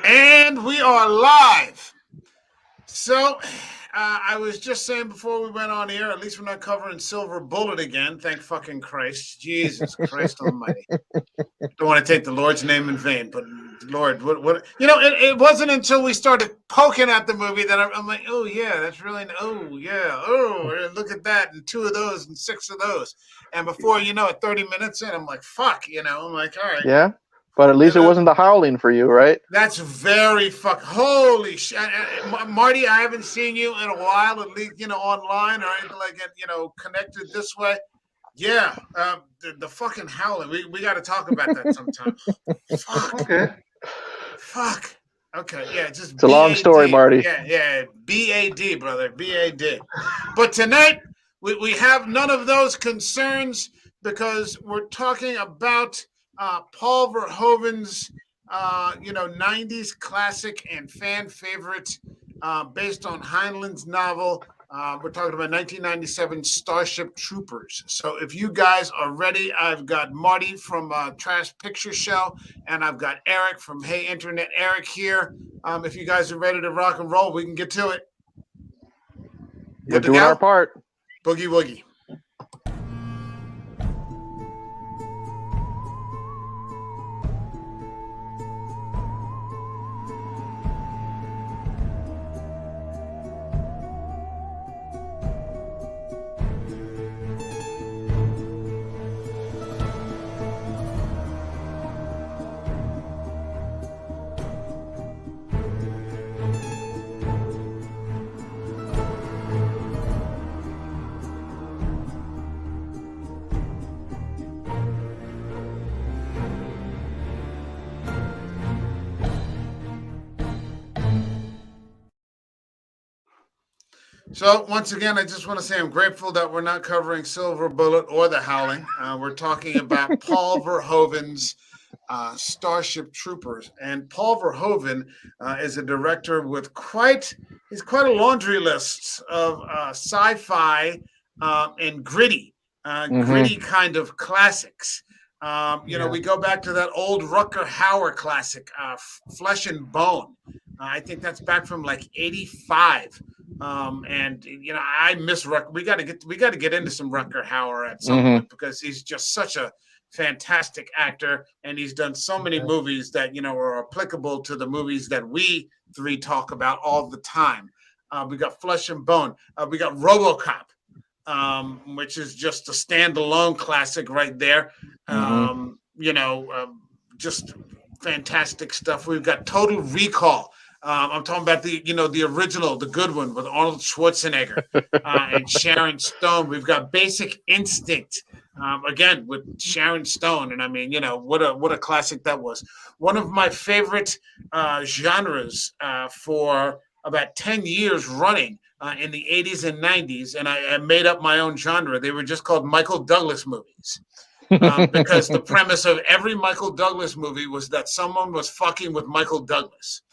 And we are live. So, I was just saying before we went on air, at least we're not covering Silver Bullet again. Thank fucking Christ. Jesus Christ almighty. Don't want to take the Lord's name in vain, but Lord, what you know, it wasn't until we started poking at the movie that I'm like, oh yeah, that's really, oh yeah, oh, look at that, and 2 of those and 6 of those. And before you know it, 30 minutes in, I'm like, fuck, I'm like, all right. Yeah, but at least it wasn't The Howling for you, right? That's very holy shit. Marty, I haven't seen you in a while, at least, online or anything like that, connected this way. Yeah, the fucking Howling. We got to talk about that sometime. Fuck. Okay. Fuck. Okay, yeah, just it's a long story, Marty. Yeah, BAD, brother, BAD. But tonight, we have none of those concerns because we're talking about Paul Verhoeven's 90s classic and fan favorite based on Heinlein's novel. We're talking about 1997 Starship Troopers. So if you guys are ready, I've got Marty from Trash Picture Show, and I've got Eric from Hey Internet Eric here. If you guys are ready to rock and roll, we can get to it. We're doing our part. Boogie woogie. So once again, I just want to say I'm grateful that we're not covering Silver Bullet or The Howling. We're talking about Paul Verhoeven's Starship Troopers, and Paul Verhoeven is a director with quite a laundry list of sci-fi and gritty kind of classics. We go back to that old Rutger Hauer classic, Flesh and Bone. I think that's back from like '85. I miss Rutger. We got to get into some Rutger Hauer at some point because he's just such a fantastic actor, and he's done so many movies that are applicable to the movies that we three talk about all the time. We got Flesh and Bone. We got RoboCop, which is just a standalone classic right there. Just fantastic stuff. We've got Total Recall. I'm talking about the original, the good one with Arnold Schwarzenegger and Sharon Stone. We've got Basic Instinct, again with Sharon Stone, and I mean, what a classic that was. One of my favorite genres for about 10 years running in the 80s and 90s, and I made up my own genre. They were just called Michael Douglas movies. Because the premise of every Michael Douglas movie was that someone was fucking with Michael Douglas.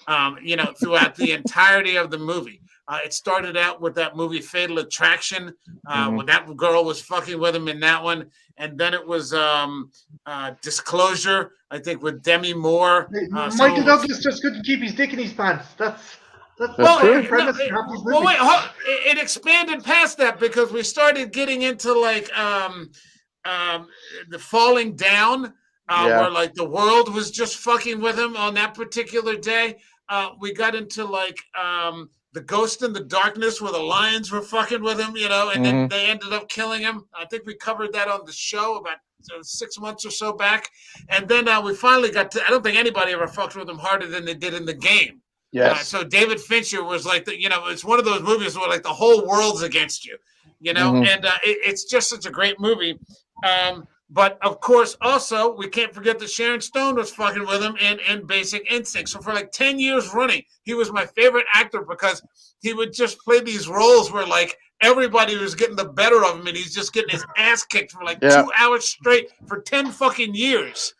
Throughout the entirety of the movie. It started out with that movie Fatal Attraction, when that girl was fucking with him in that one. And then it was Disclosure, I think, with Demi Moore. Michael Douglas just couldn't keep his dick in his pants. That's premise. It expanded past that because we started getting into like the Falling Down. Where like the world was just fucking with him on that particular day. We got into like the Ghost in the Darkness where the lions were fucking with him, and then they ended up killing him. I think we covered that on the show about 6 months or so back. And then we finally got to, I don't think anybody ever fucked with him harder than they did in the game. Yes. So David Fincher was like, it's one of those movies where like the whole world's against you, and it's just such a great movie. But of course, also, we can't forget that Sharon Stone was fucking with him in Basic Instinct. So for like 10 years running, he was my favorite actor because he would just play these roles where like everybody was getting the better of him and he's just getting his ass kicked for like 2 hours straight for 10 fucking years.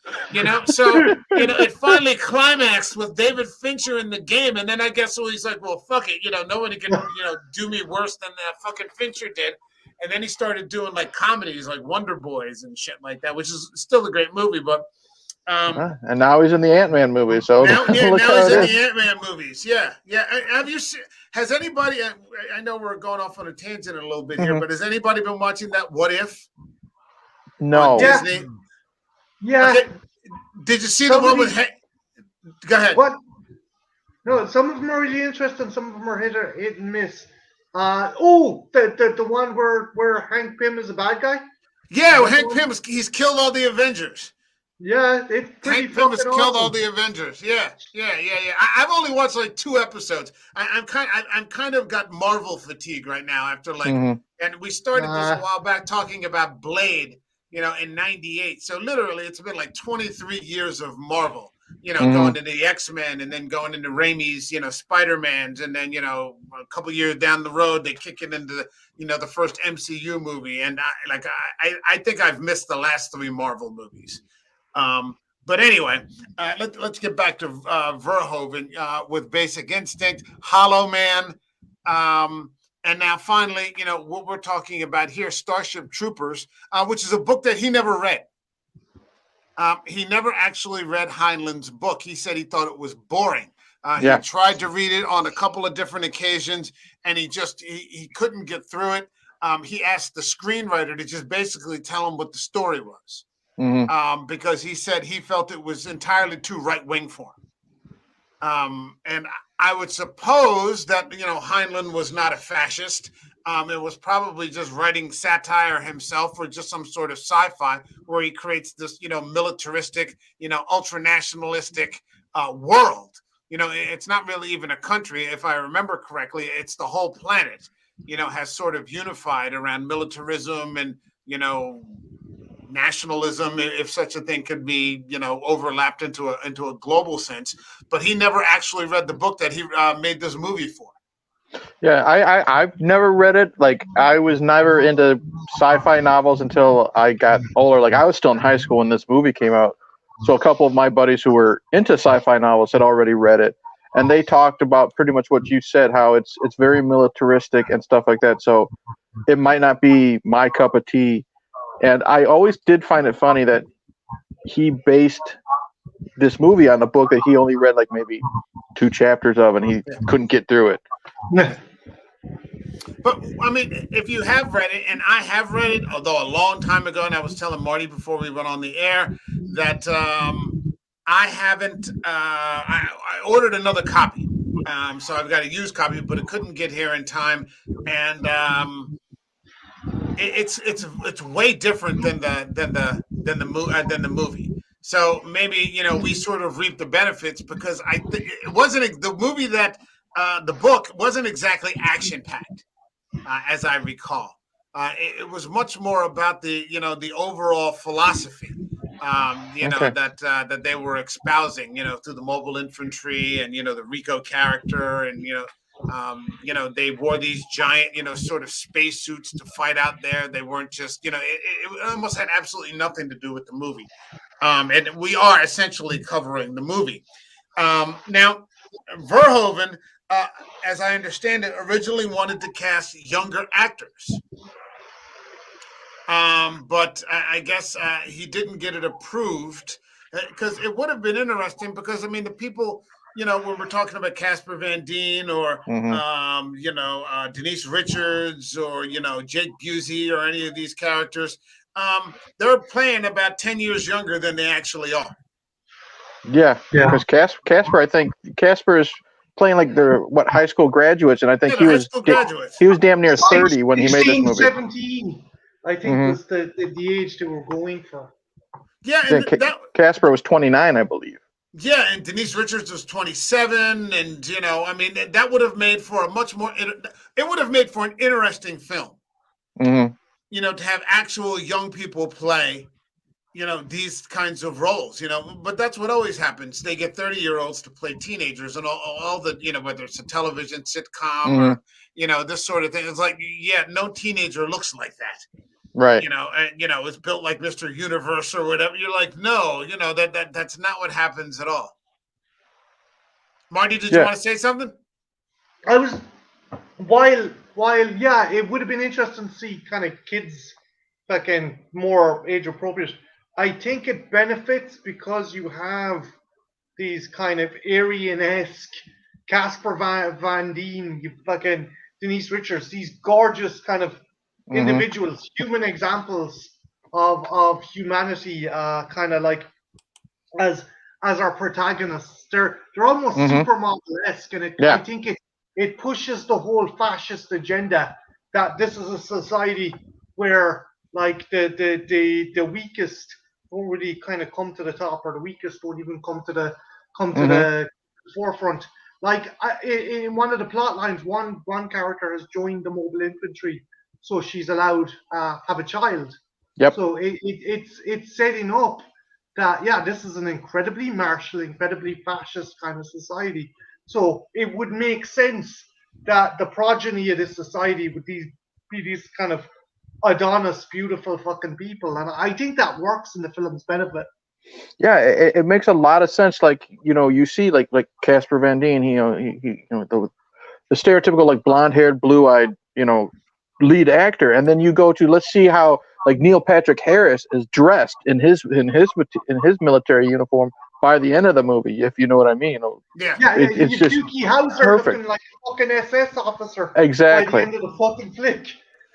So, it finally climaxed with David Fincher in the game. And then I guess so he's like, well, fuck it. Nobody can, do me worse than that fucking Fincher did. And then he started doing like comedies like Wonder Boys and shit like that, which is still a great movie. But And now he's in the Ant-Man movie. So now look now how he's it in is. the Ant-Man movies. Yeah. Have you seen? Has anybody? I know we're going off on a tangent a little bit here, but has anybody been watching that What If? No. On Disney. Yeah. Okay. Did you see the one with? Go ahead. What? No, some of them are really interesting. Some of them are hit and miss. The one where Hank Pym is a bad guy. Yeah, well, Hank Pym he's killed all the Avengers. Yeah, it's pretty Hank Pym has fucking killed awesome. all the Avengers. Yeah. I've only watched like 2 episodes. I'm kind of got Marvel fatigue right now after and we started this a while back talking about Blade, in '98. So literally, it's been like 23 years of Marvel. Going to the X-Men and then going into Raimi's, Spider-Man's, and then a couple years down the road they kick it into the first MCU movie, and I think I've missed the last 3 Marvel movies. But anyway, let's get back to Verhoeven with Basic Instinct, Hollow Man, and now finally, what we're talking about here, Starship Troopers, which is a book that he never read. He never actually read Heinlein's book. He said he thought it was boring. He tried to read it on a couple of different occasions, and he couldn't get through it. He asked the screenwriter to just basically tell him what the story was. Because he said he felt it was entirely too right-wing for him. And I would suppose that, Heinlein was not a fascist. It was probably just writing satire himself or just some sort of sci-fi where he creates this, militaristic, ultra-nationalistic world. It's not really even a country. If I remember correctly, it's the whole planet, has sort of unified around militarism and, nationalism, if such a thing could be, overlapped into a global sense. But he never actually read the book that he made this movie for. Yeah, I've never read it. Like, I was never into sci-fi novels until I got older. Like, I was still in high school when this movie came out. So a couple of my buddies who were into sci-fi novels had already read it, and they talked about pretty much what you said, how it's very militaristic and stuff like that. So it might not be my cup of tea. And I always did find it funny that he based this movie on a book that he only read like maybe 2 chapters of, and he couldn't get through it. But I mean, if you have read it, and I have read it, although a long time ago, and I was telling Marty before we went on the air that I haven't. I ordered another copy, so I've got a used copy, but it couldn't get here in time, and it's way different than the movie. So maybe we sort of reap the benefits because it wasn't the movie that the book wasn't exactly action packed, as I recall. It was much more about the the overall philosophy, that they were espousing, through the mobile infantry and the Rico character, and they wore these giant, sort of spacesuits to fight out there. They weren't just, it almost had absolutely nothing to do with the movie. And we are essentially covering the movie. Now, Verhoeven, as I understand it, originally wanted to cast younger actors. But I guess he didn't get it approved because it would have been interesting because, I mean, the people, when we're talking about Casper Van Dien or, Denise Richards or, Jake Busey or any of these characters, they're playing about 10 years younger than they actually are. Yeah. Because Casper, I think Casper is playing like they're high school graduates, and I think he was damn near 30 when he made this movie. 17, I think was the age they were going for. Yeah, and Casper was 29, I believe. Yeah, and Denise Richards was 27, and I mean that would have made for a much more. It would have made for an interesting film. To have actual young people play, these kinds of roles. But that's what always happens. They get 30-year-olds to play teenagers, and all the whether it's a television sitcom or this sort of thing. It's like, no teenager looks like that. Right. It's built like Mr. Universe or whatever. You're like, no, that's not what happens at all. Marty, did you want to say something? I was while it would have been interesting to see kind of kids fucking more age appropriate. I think it benefits because you have these kind of Aryan-esque Casper Van Dien, you fucking Denise Richards, these gorgeous kind of Hmm. individuals, human examples of humanity, kind of like as as our protagonists. They're almost Hmm. supermodel-esque, and I Yeah. think it pushes the whole fascist agenda that this is a society where like the weakest don't really kind of come to the top, or the weakest don't even come to Hmm. the forefront. Like in one of the plot lines, one character has joined the mobile infantry, so she's allowed have a child. Yep. So it's setting up that yeah, this is an incredibly martial, incredibly fascist kind of society. So it would make sense that the progeny of this society would be these kind of Adonis, beautiful fucking people, and I think that works in the film's benefit. Yeah, it makes a lot of sense. Like, you see like Casper Van Dien, the stereotypical like blonde-haired, blue-eyed, lead actor, and then you go to, let's see how like Neil Patrick Harris is dressed in his military uniform by the end of the movie, if you know what I mean. Yeah. Yeah, It's you just Dookie Howser perfect. looking like a fucking SS officer by the Exactly. end of the fucking flick.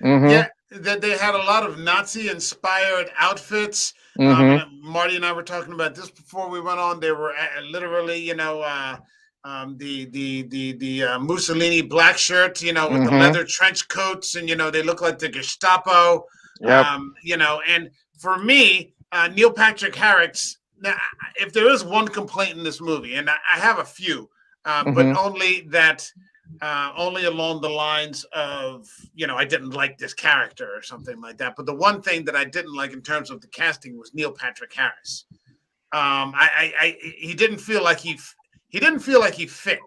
Hmm. Yeah, that they had a lot of Nazi-inspired outfits. Hmm. And Marty and I were talking about this before we went on. They were literally, the Mussolini black shirts, with the Hmm. leather trench coats, and they look like the Gestapo. Yep. And for me, Neil Patrick Harris. Now, if there is one complaint in this movie, and I have a few, but Hmm. only along the lines of, I didn't like this character or something like that. But the one thing that I didn't like in terms of the casting was Neil Patrick Harris. He didn't feel like he didn't feel like he fit.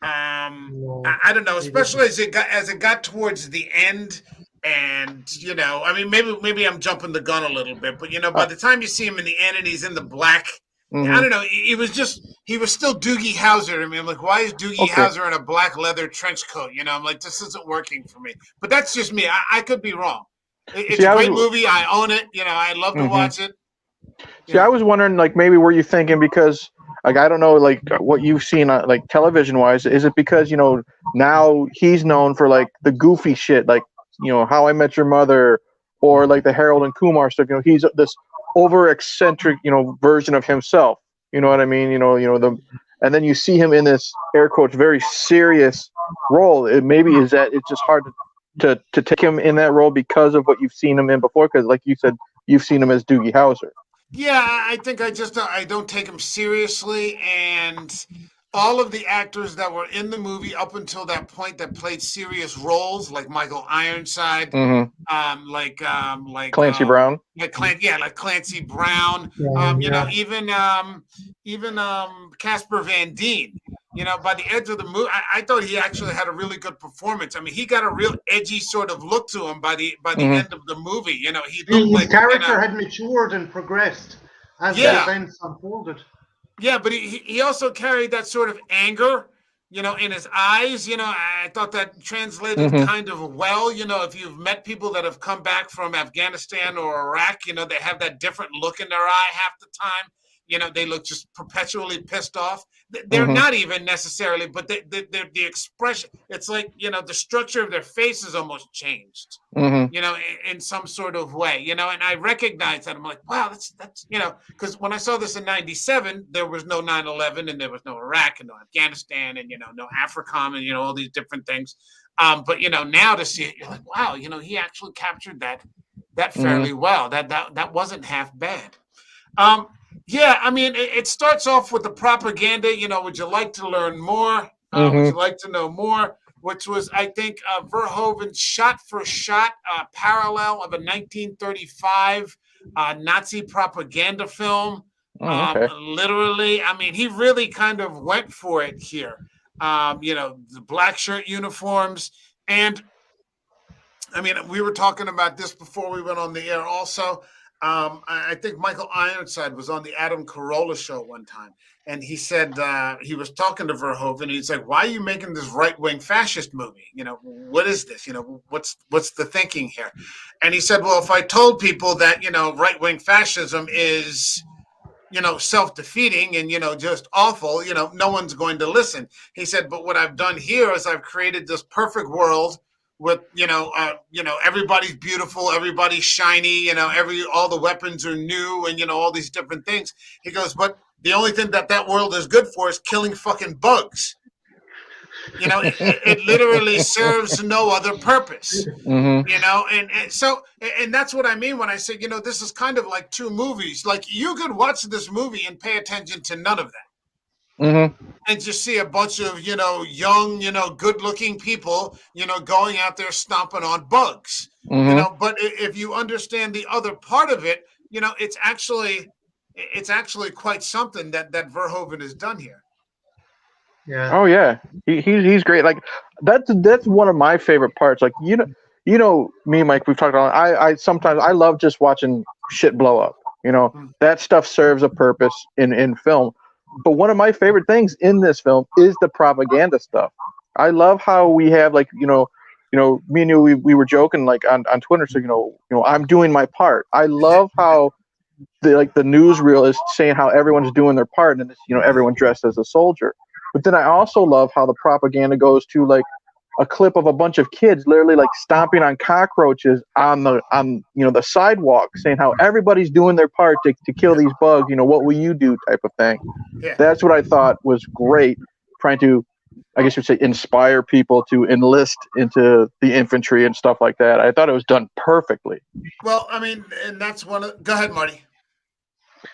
No, I don't know, he didn't. especially as it got towards the end. And I mean, maybe I'm jumping the gun a little bit, but by Uh, the time you see him in the end and he's in the black, I hmm. don't know. He was still Doogie Howser. I mean, I'm like, why is Doogie Okay. Howser in a black leather trench coat? I'm like, this isn't working for me. But that's just me. I could be wrong. It's See, a I great was. movie. I own it. I love to Hmm. watch it. You See, I know. was wondering, like, maybe were you thinking because, like, I don't know, like, what you've seen, like, television wise, is it because, now he's known for, like, the goofy shit, like, How I Met Your Mother, or, like, the Harold and Kumar stuff, he's this over eccentric, version of himself. You know what I mean? And then you see him in this, air quotes, very serious role. It maybe is that it's just hard to take him in that role because of what you've seen him in before, because, like you said, you've seen him as Doogie Howser. Yeah, I think I don't take him seriously, and all of the actors that were in the movie up until that point that played serious roles, like Michael Ironside, Hmm. um, like um, like Clancy um, Brown. like Clancy Brown, Yeah. even Casper Van Dien. By the end of the movie, I thought he actually had a really good performance. I mean, he got a real edgy sort of look to him by the Hmm. end of the movie. He looked His like character had matured and progressed as the yeah, events unfolded. yeah, but he also carried that sort of anger, in his eyes. I thought that translated Hmm. kind of well. If you've met people that have come back from Afghanistan or Iraq, they have that different look in their eye half the time. They look just perpetually pissed off. They're Hmm. not even necessarily, but the expression, it's like, the structure of their face is almost changed, Hmm. in some sort of way, and I recognize that. I'm like, wow, that's, because when I saw this in 97, there was no 9/11 and there was no Iraq and no Afghanistan and, no AFRICOM and, all these different things. But, now to see it, you're like, wow, he actually captured that Hmm. fairly well. That wasn't half bad. Um, yeah, I mean, it starts off with the propaganda. Would you like to learn more? Would Hmm. you like to know more? Which was, I think, Verhoeven's shot-for-shot parallel of a 1935 Nazi propaganda film. Oh, okay. Literally, I mean, he really kind of went for it here. The black shirt uniforms. And I mean, we were talking about this before we went on the air also. I think Michael Ironside was on the Adam Carolla show one time, and he said he was talking to Verhoeven, and he's like, "Why are you making this right-wing fascist movie? What is this? What's the thinking here?" And he said, "Well, if I told people that right-wing fascism is self-defeating and just awful, no one's going to listen." He said, "But what I've done here is I've created this perfect world with everybody's beautiful, everybody's shiny, all the weapons are new, and all these different things." He goes, "But the only thing that world is good for is killing fucking bugs. It literally serves no other purpose." Mm-hmm. And that's what I mean when I say, this is kind of like two movies. Like, you could watch this movie and pay attention to none of that. Mm-hmm. And just see a bunch of, young, good-looking people, going out there stomping on bugs. Mm-hmm. But if you understand the other part of it, it's actually quite something that Verhoeven has done here. Yeah. Oh yeah, he's great. Like that's one of my favorite parts. Like me, Mike. We've talked about. I sometimes I love just watching shit blow up. That stuff serves a purpose in film. But one of my favorite things in this film is the propaganda stuff. I love how we have me and you. We were joking like on Twitter. So I'm doing my part. I love how the newsreel is saying how everyone's doing their part, and it's everyone dressed as a soldier. But then I also love how the propaganda goes to like a clip of a bunch of kids literally like stomping on cockroaches on the sidewalk, saying how everybody's doing their part to kill these bugs. What will you do? Type of thing. Yeah. That's what I thought was great. Trying to, I guess you'd say, inspire people to enlist into the infantry and stuff like that. I thought it was done perfectly. Well, I mean, and that's one of. Go ahead, Marty.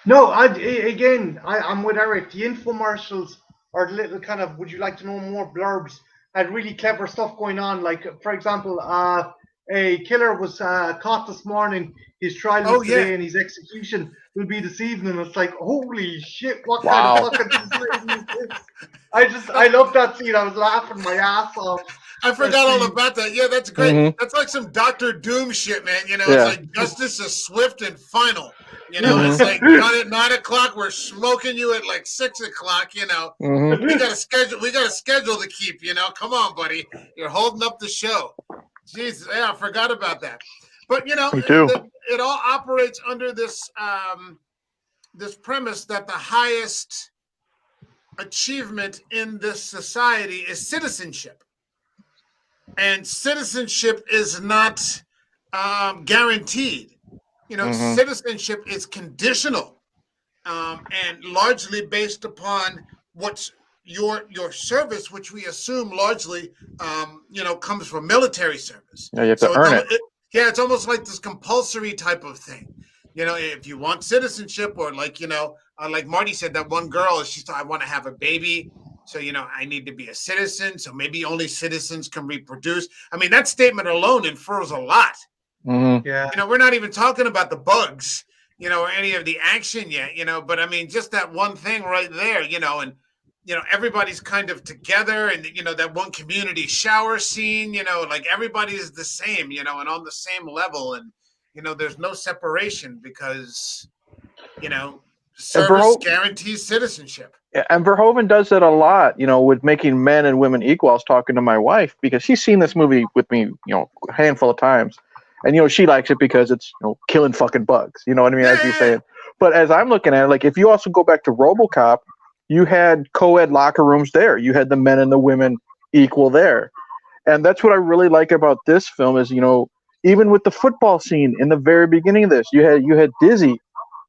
No, I'm with Eric. The infomercials are little kind of, would you like to know more blurbs, had really clever stuff going on. Like, for example, a killer was caught this morning. His trial was today, and his execution will be this evening. It's like, holy shit, what kind of fucking society is this? I love that scene. I was laughing my ass off. I forgot all about that. Yeah, that's great. Mm-hmm. That's like some Doctor Doom shit, man. It's like justice is swift and final. It's like done at 9 o'clock. We're smoking you at like 6 o'clock. Mm-hmm. We got a schedule to keep. Come on, buddy. You're holding up the show. Jesus, yeah, I forgot about that. But it all operates under this this premise that the highest achievement in this society is citizenship. And citizenship is not guaranteed. Citizenship is conditional and largely based upon what's your service, which we assume largely, comes from military service. Yeah, you have to earn it. It's almost like this compulsory type of thing. If you want citizenship, or like Marty said, that one girl, she thought, I want to have a baby. So, I need to be a citizen. So maybe only citizens can reproduce. I mean, that statement alone infers a lot. Mm-hmm. Yeah. We're not even talking about the bugs, or any of the action yet, but I mean, just that one thing right there, and, everybody's kind of together, and, that one community shower scene, like everybody is the same, and on the same level. And, there's no separation because, service guarantees citizenship. And Verhoeven does that a lot, with making men and women equal. I was talking to my wife because she's seen this movie with me, a handful of times. And, she likes it because it's, killing fucking bugs. You know what I mean? As you're saying. But as I'm looking at it, like, if you also go back to RoboCop, you had co-ed locker rooms there. You had the men and the women equal there. And that's what I really like about this film is, even with the football scene in the very beginning of this, you had Dizzy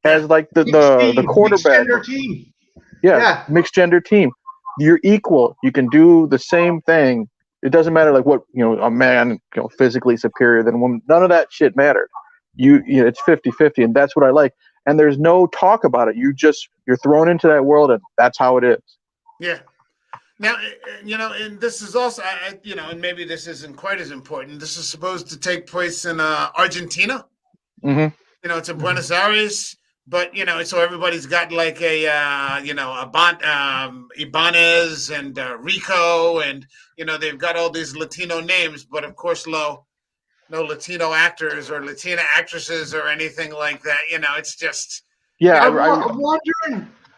as like the quarterback. Mixed gender team. Yeah, mixed gender team. You're equal. You can do the same thing. It doesn't matter like what, a man, physically superior than a woman. None of that shit mattered. It's 50-50, and that's what I like. And there's no talk about it. You're thrown into that world, and that's how it is. Yeah. Now, and this is also, and maybe this isn't quite as important. This is supposed to take place in Argentina. Mm-hmm. It's in Buenos Aires. But, so everybody's got like a Ibanez and Rico, and, they've got all these Latino names. But of course, Lo, no Latino actors or Latina actresses or anything like that. You know, it's just Yeah,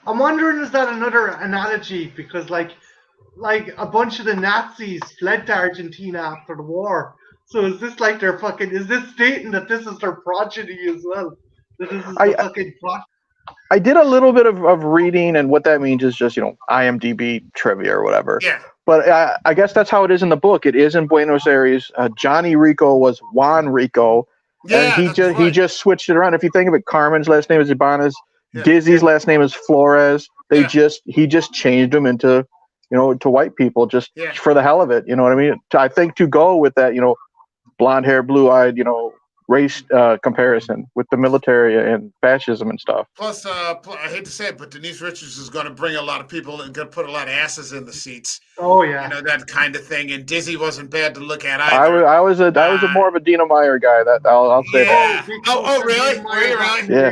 I'm wondering, is that another analogy? Because like a bunch of the Nazis fled to Argentina after the war. So is this like their fucking? Is this stating that this is their progeny as well? That this is the fucking progeny? I did a little bit of reading, and what that means is just, IMDb trivia or whatever. yeah. But I guess that's how it is in the book. It is in Buenos Aires. Johnny Rico was Juan Rico, and he just switched it around. If you think of it, Carmen's last name is Ibanez. Yeah. Dizzy's last name is Flores. He just changed them into, to white people just for the hell of it. You know what I mean? I think to go with that, blonde hair, blue eyed, race comparison with the military and fascism and stuff. Plus, I hate to say it, but Denise Richards is going to bring a lot of people and going to put a lot of asses in the seats. Oh yeah, that kind of thing. And Dizzy wasn't bad to look at either. I was a more of a Dina Meyer guy. That I'll say that. Oh, really? Were you really? Yeah.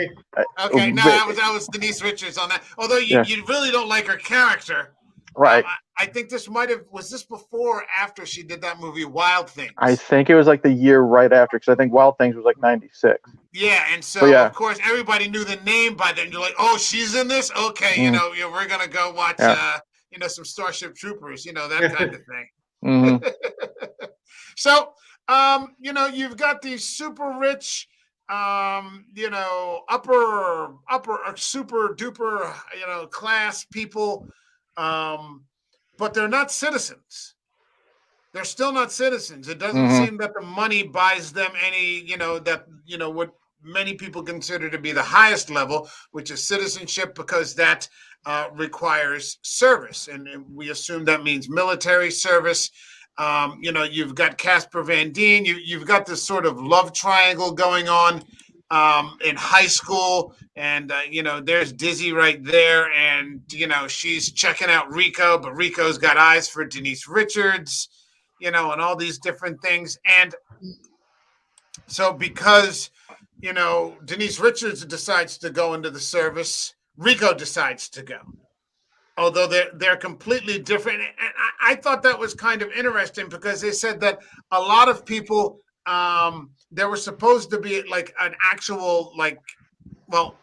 Okay, no, I was Denise Richards on that. Although you really don't like her character. Right. I think this was this before or after she did that movie Wild Things? I think it was like the year right after, because I think Wild Things was like 96. Yeah, and so of course everybody knew the name by then. You're like, oh, she's in this? Okay, we're gonna go watch some Starship Troopers, that kind of thing. Mm-hmm. So you've got these super rich upper super duper, class people. But they're not citizens. They're still not citizens. It doesn't seem that the money buys them any, what many people consider to be the highest level, which is citizenship, because that requires service. And we assume that means military service. You've got Casper Van Dien. You've got this sort of love triangle going on in high school, and there's Dizzy right there, and she's checking out Rico, but Rico's got eyes for Denise Richards, and all these different things. And so because Denise Richards decides to go into the service, Rico decides to go, although they're completely different. And I thought that was kind of interesting, because they said that a lot of people there was supposed to be like an actual well,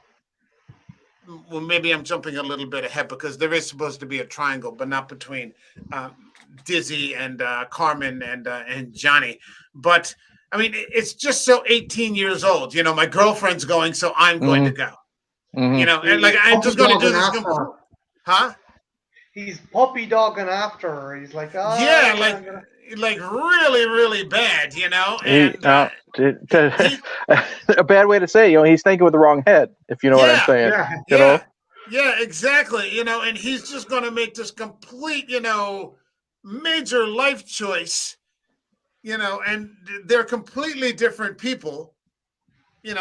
maybe I'm jumping a little bit ahead, because there is supposed to be a triangle, but not between Dizzy and Carmen and Johnny. But I mean, it's just so 18 years old. My girlfriend's going, so I'm going to go. Mm-hmm. And I'm just going to do this. Huh? He's puppy dogging after her. He's like, oh, yeah, like really, really bad, And a bad way to say, he's thinking with the wrong head, if you know what I'm saying. Yeah, exactly. And he's just going to make this complete, major life choice, and they're completely different people.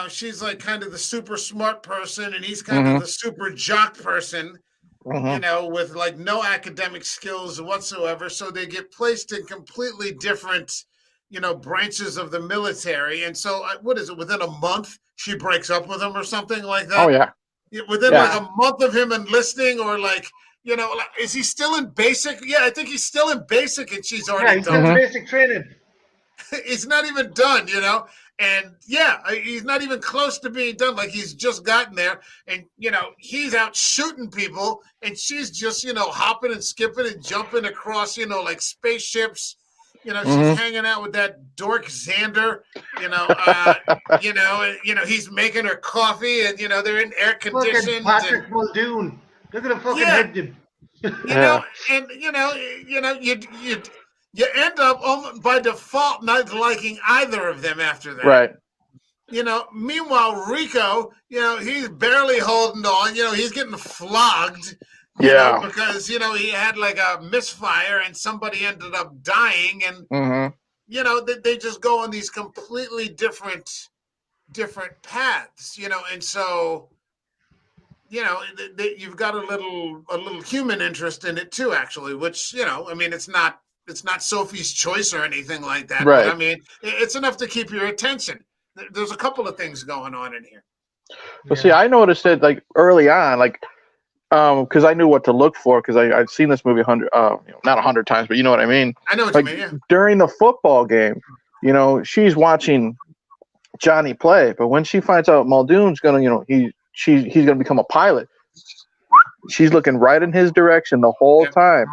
She's like kind of the super smart person, and he's kind of the super jock person. With like no academic skills whatsoever. So they get placed in completely different, branches of the military. And so what is it? Within a month, she breaks up with him or something like that. Oh, yeah. Within like a month of him enlisting, or is he still in basic? Yeah, I think he's still in basic, and she's already done. He's in basic training. He's not even done, And he's not even close to being done. Like, he's just gotten there, and he's out shooting people, and she's just hopping and skipping and jumping across like spaceships. She's hanging out with that dork Xander. He's making her coffee, and they're in air conditioned. Patrick Muldoon, look at him fucking head. You end up by default not liking either of them after that. Right. Meanwhile, Rico, he's barely holding on. He's getting flogged. Because, he had like a misfire and somebody ended up dying. And, they just go on these completely different paths, and so, you've got a little human interest in it too, actually, which, it's not Sophie's Choice or anything like that. Right. But I mean, it's enough to keep your attention. There's a couple of things going on in here. Well, see, I noticed it like early on, because I knew what to look for, because I'd seen this movie not 100 times, but you know what I mean. I know what you mean. Yeah. During the football game, you know, she's watching Johnny play, but when she finds out Muldoon's gonna, you know, he's gonna become a pilot, she's looking right in his direction the whole Yeah. time.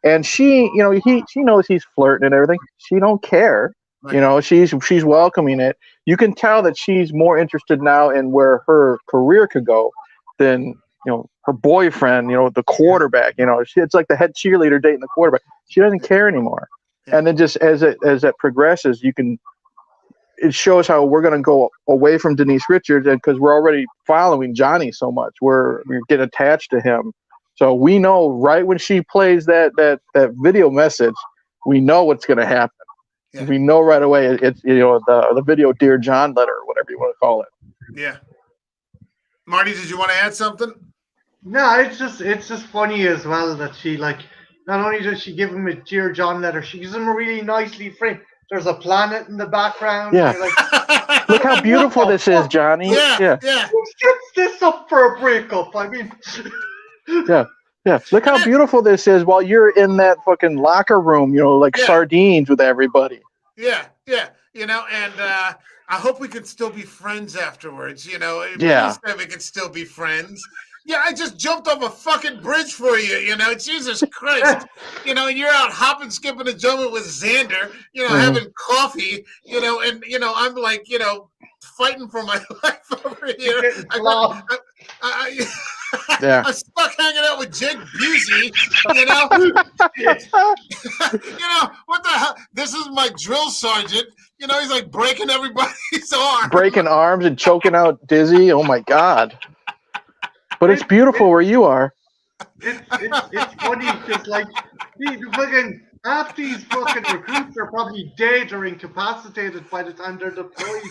And she, you know, she knows he's flirting and everything. She don't care. Right. You know, she's welcoming it. You can tell that she's more interested now in where her career could go than, you know, her boyfriend, you know, the quarterback. You know, it's like the head cheerleader dating the quarterback. She doesn't care anymore. Yeah. And then just as it progresses, it shows how we're going to go away from Denise Richards, and because we're already following Johnny so much, we're getting attached to him. So we know right when she plays that video message, we know what's going to happen. Yeah. We know right away it's, you know, the video Dear John letter or whatever you want to call it. Yeah. Marty, did you want to add something? No, it's just funny as well that she, like, not only does she give him a Dear John letter, she gives him a really nicely framed. There's a planet in the background. Yeah. You're like, Look how beautiful this is, Johnny. Yeah. who sets this up for a breakup? I mean, Yeah. Look how beautiful this is while you're in that fucking locker room, you know, like sardines with everybody. Yeah. You know, and I hope we can still be friends afterwards. You know, Yeah. Please say we can still be friends. Yeah, I just jumped off a fucking bridge for you, you know, Jesus Christ. You know, and you're out hopping, skipping, and jumping with Xander, you know, having coffee, you know, and, you know, I'm like, you know, fighting for my life over here. I'm stuck hanging out with Jake Busey, you know. You know, what the hell? This is my drill sergeant. You know, he's like breaking everybody's arm. Breaking arms and choking out Dizzy. Oh, my God. But it's beautiful where you are. It's funny because, like, half these fucking recruits are probably dead or incapacitated by the time they're deployed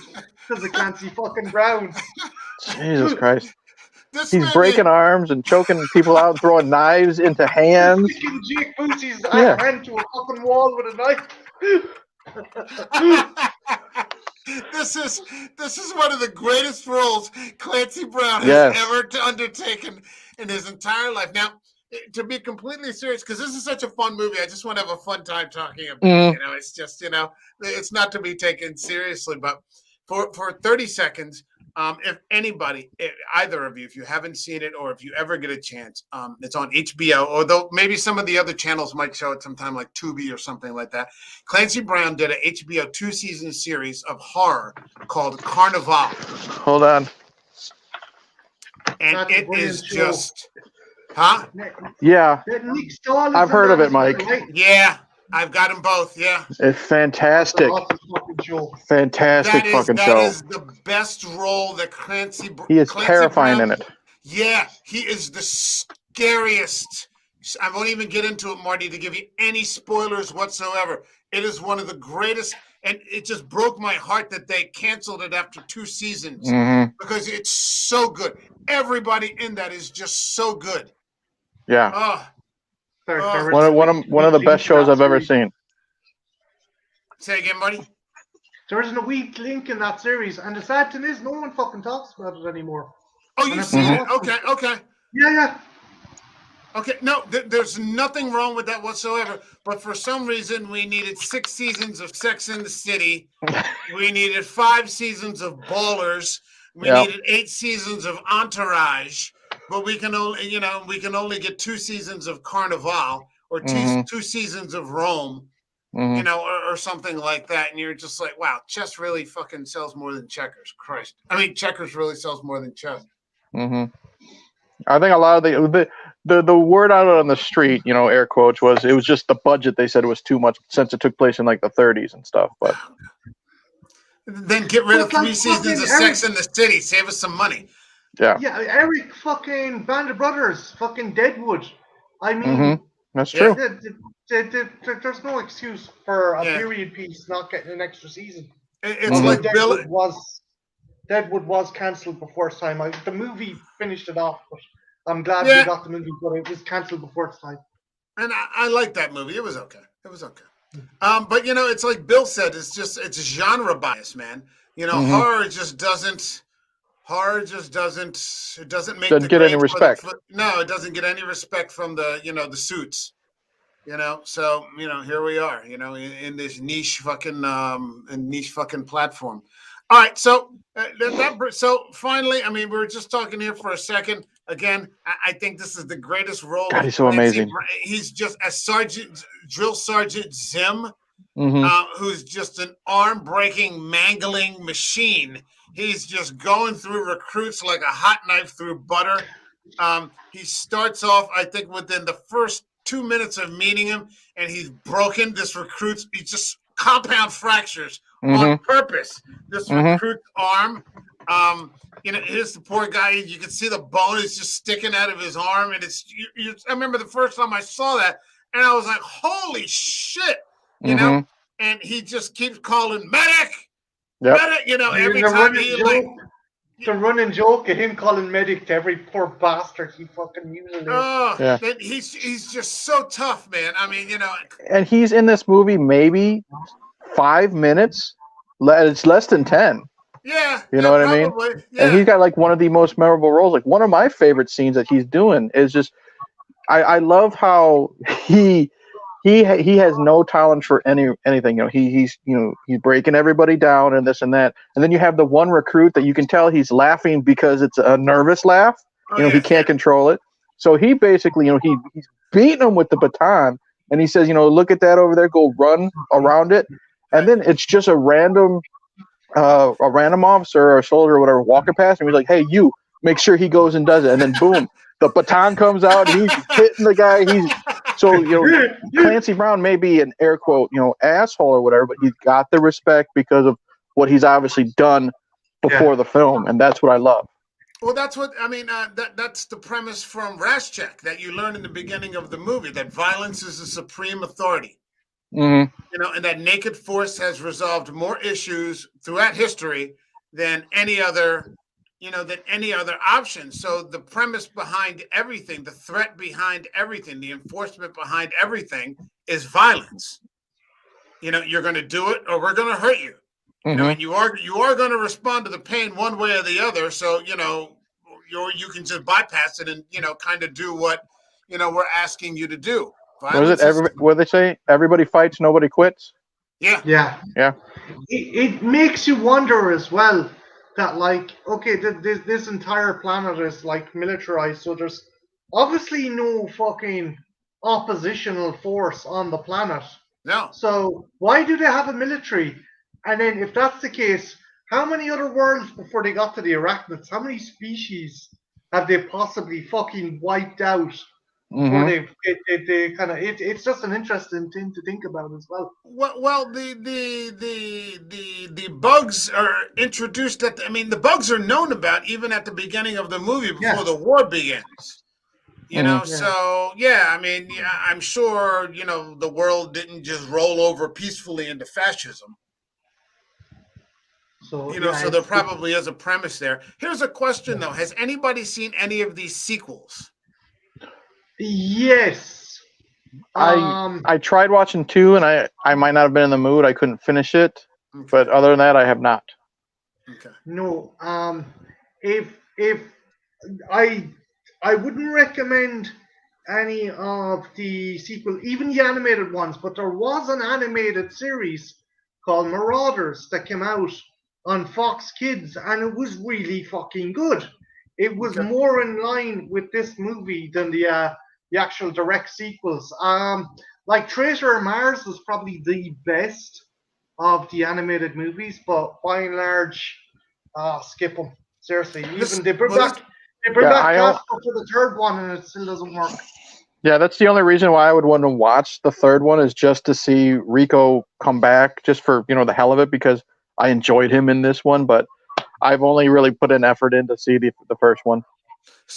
because they can't see fucking ground. Jesus Christ. He's breaking arms and choking people out and throwing knives into hands. Sticking Jake Busey's hand to a fucking wall with a knife. This is one of the greatest roles Clancy Brown has ever undertaken in his entire life. Now, to be completely serious, because this is such a fun movie, I just want to have a fun time talking about it. You know, it's just, you know, it's not to be taken seriously, but for 30 seconds, if anybody, either of you, if you haven't seen it or if you ever get a chance, it's on HBO, although maybe some of the other channels might show it sometime, like Tubi or something like that. Clancy Brown did an HBO 2-season series of horror called Carnival. Hold on. And That's it is just, Yeah. Nick Stahl I've heard of it, Mike. Right? Yeah. I've got them both, yeah. It's fantastic. Fantastic fucking show. That is the best role that Clancy He is Clancy terrifying Brown, in it. Yeah, he is the scariest. I won't even get into it, Marty, to give you any spoilers whatsoever. It is one of the greatest, and it just broke my heart that they canceled it after 2 seasons because it's so good. Everybody in that is just so good. Yeah. Oh. One of the best shows I've ever seen. Say again, Marty? There isn't a weak link in that series, and the sad thing is, no one fucking talks about it anymore. Oh, you've seen it? Okay. Yeah. Okay, no, there's nothing wrong with that whatsoever. But for some reason, we needed 6 seasons of Sex in the City. We needed 5 seasons of Ballers. We needed 8 seasons of Entourage. But we can only get 2 seasons of Carnival or 2 seasons of Rome, you know, or something like that. And you're just like, wow, chess really fucking sells more than checkers. Christ. I mean, checkers really sells more than chess. I think a lot of the word out on the street, you know, air quotes, it was just the budget. They said it was too much since it took place in like the 30s and stuff. But then get rid of 3 seasons of Sex in the City. Save us some money. Yeah, Eric fucking Band of Brothers, fucking Deadwood. I mean, that's true. There's no excuse for a period piece not getting an extra season. It's like Deadwood was cancelled before its time. The movie finished it off, but I'm glad we got the movie, but it was cancelled before its time. And I like that movie. It was okay. But you know, it's like Bill said, it's genre bias, man. You know, horror just doesn't get any respect. No, it doesn't get any respect from the, you know, the suits. So here we are, in this niche fucking platform. All right, so so finally, I mean, we were just talking here for a second. Again, I think this is the greatest role God, of he's so Clancy. amazing. He's just as Drill Sergeant Zim, Hmm. who's just an arm breaking, mangling machine. He's just going through recruits like a hot knife through butter. He starts off, I think, within the first 2 minutes of meeting him, and he's broken. He just compound fractures on Hmm. purpose. This Hmm. recruit's arm. Um, here's the poor guy. You can see the bone is just sticking out of his arm, and I remember the first time I saw that, and I was like, "Holy shit!" You know. Hmm. And he just keeps calling medic, Yep. medic. Every The time running he joke, the running joke of him calling medic to every poor bastard he fucking usually. Yeah. He's just so tough, man. I mean, And he's in this movie maybe 5 minutes. It's less than 10. yeah, You know yeah, what I mean? probably, And yeah, he's got like one of the most memorable roles. Like one of my favorite scenes that he's doing is just I love how he has no tolerance for anything. He's breaking everybody down and this and that. And then you have the one recruit that you can tell he's laughing because it's a nervous laugh. oh He yeah, can't control it. So he basically, he's beating him with the baton, and he says, look at that over there, go run around it. And right. then it's just a random officer or a soldier or whatever walking past him. He's like, "Hey, you make sure he goes and does it." And then boom, the baton comes out. And he's hitting the guy. Clancy Brown may be an air quote, asshole or whatever, but he's got the respect because of what he's obviously done before the film, and that's what I love. Well, that's what I mean. That's the premise from Raschek that you learn in the beginning of the movie, that violence is the supreme authority. Mm-hmm. And that naked force has resolved more issues throughout history than any other, option. So the premise behind everything, the threat behind everything, the enforcement behind everything is violence. You're going to do it or we're going to hurt you. Mm-hmm. And you are going to respond to the pain one way or the other. So, you can just bypass it and, kind of do what, we're asking you to do. What is Violence it? What do they say? Everybody fights, nobody quits. yeah. Yeah. Yeah. It makes you wonder as well that, like, okay, this entire planet is like militarized, so there's obviously no fucking oppositional force on the planet. No. So why do they have a military? And then if that's the case, how many other worlds before they got to the arachnids? How many species have they possibly fucking wiped out? Or Mm-hmm. they kind of it's just an interesting thing to think about as well. Well, the bugs are introduced the bugs are known about even at the beginning of the movie before the war begins. So I'm sure the world didn't just roll over peacefully into fascism. So So there probably is a premise there. Here's a question though: has anybody seen any of these sequels? Yes. I tried watching 2, and I might not have been in the mood. I couldn't finish it, Okay. but other than that, I have not. Okay. No. If I wouldn't recommend any of the sequel, even the animated ones, but there was an animated series called Marauders that came out on Fox Kids, and it was really fucking good. It was more in line with this movie than the actual direct sequels. Like Traitor of Mars is probably the best of the animated movies, but by and large, skip them. Seriously, even they bring back Casper for the third one, and it still doesn't work. Yeah, that's the only reason why I would want to watch the third one, is just to see Rico come back, just for the hell of it, because I enjoyed him in this one, but I've only really put an effort in to see the first one.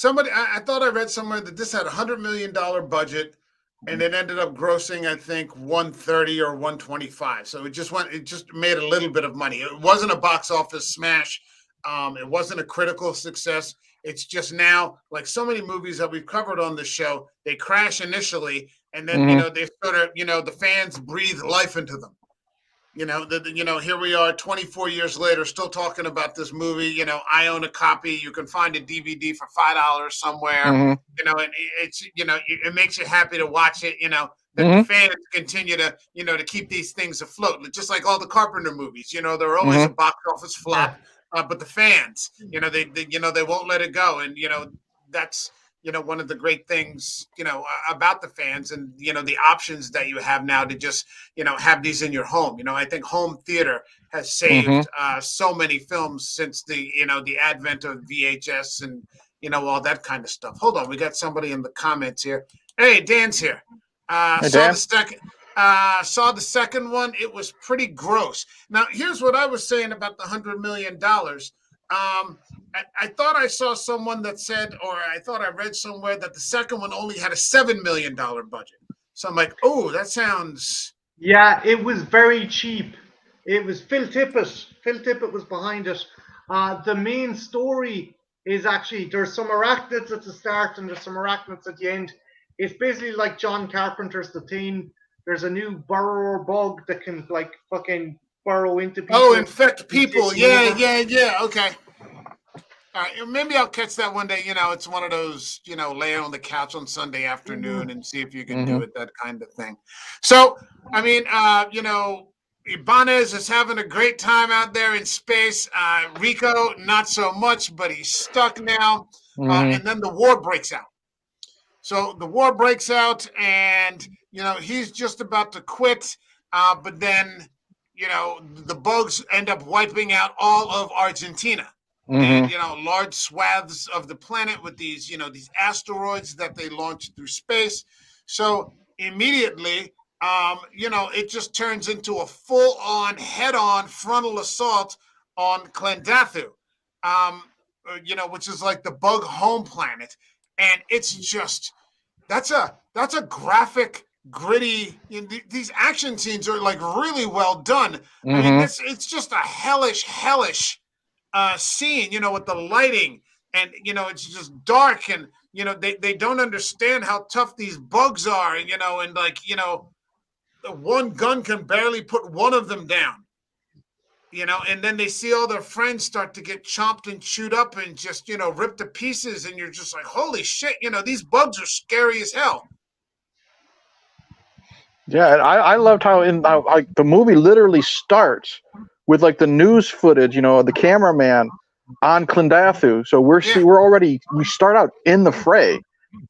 I thought I read somewhere that this had $100 million budget, and it ended up grossing, I think, 130 or 125. So it just made a little bit of money. It wasn't a box office smash. It wasn't a critical success. It's just now, like so many movies that we've covered on the show, they crash initially, and then they sort of the fans breathe life into them. Here we are 24 years later, still talking about this movie. I own a copy. You can find a DVD for $5 somewhere. Mm-hmm. And it's it makes you happy to watch it. that the Mhm. fans continue to, to keep these things afloat. Just like all the Carpenter movies, they're always a Mhm. box office Yeah. flop, but the fans, they won't let it go, and that's one of the great things about the fans, and the options that you have now to just have these in your home. I think home theater has saved Mhm. so many films since the advent of VHS and all that kind of stuff. Hold on, we got somebody in the comments here. Hey, Dan's here. Hey, Saw Dan. the second. Saw the second one. It was pretty gross. Now, here's what I was saying about the $100 million. I thought I saw someone that said, or I thought I read somewhere that the second one only had a $7 million budget. So I'm like, oh, that sounds. Yeah, it was very cheap. It was Phil Tippett. Phil Tippett was behind it. The main story is actually there's some arachnids at the start and there's some arachnids at the end. It's basically like John Carpenter's The Thing. There's a new burrower bug that can like fucking burrow into Oh, people infect and take people. them Yeah, over. yeah, yeah. Okay. All right, maybe I'll catch that one day. It's one of those, lay on the couch on Sunday afternoon and see if you can do Mhm. it, that kind of thing. So, I mean, Ibanez is having a great time out there in space. Rico, not so much, but he's stuck now. Mhm. And then the war breaks out. So the war breaks out, and he's just about to quit, but then the bugs end up wiping out all of Argentina, and Mhm. large swaths of the planet with these asteroids that they launch through space. So immediately, it just turns into a full-on, head-on frontal assault on Clendathu, which is like the bug home planet, and it's just that's a graphic, gritty. These action scenes are like really well done. I mean, Mhm. it's just a hellish scene, with the lighting, and it's just dark, and they don't understand how tough these bugs are, and one gun can barely put one of them down. And then they see all their friends start to get chomped and chewed up and just, ripped to pieces. And you're just like, holy shit, these bugs are scary as hell. Yeah, and I loved how like the movie literally starts with like the news footage, of the cameraman on Clendathu. So Yeah. we start out in the fray,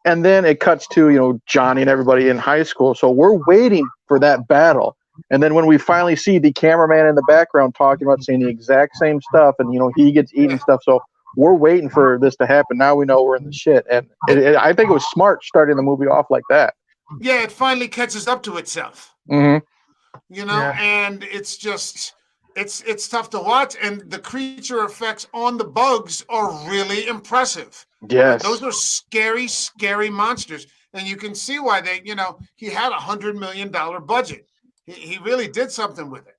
and then it cuts to Johnny and everybody in high school. So we're waiting for that battle, and then when we finally see the cameraman in the background talking about saying the exact same stuff, and he gets eaten Yeah. stuff. So we're waiting for this to happen. Now we know we're in the shit, and I think it was smart starting the movie off like that. Yeah, it finally catches up to itself, Mm-hmm. Yeah. and it's just, it's tough to watch. And the creature effects on the bugs are really impressive. Yes. Those are scary monsters. And you can see why he had $100 million budget. He really did something with it.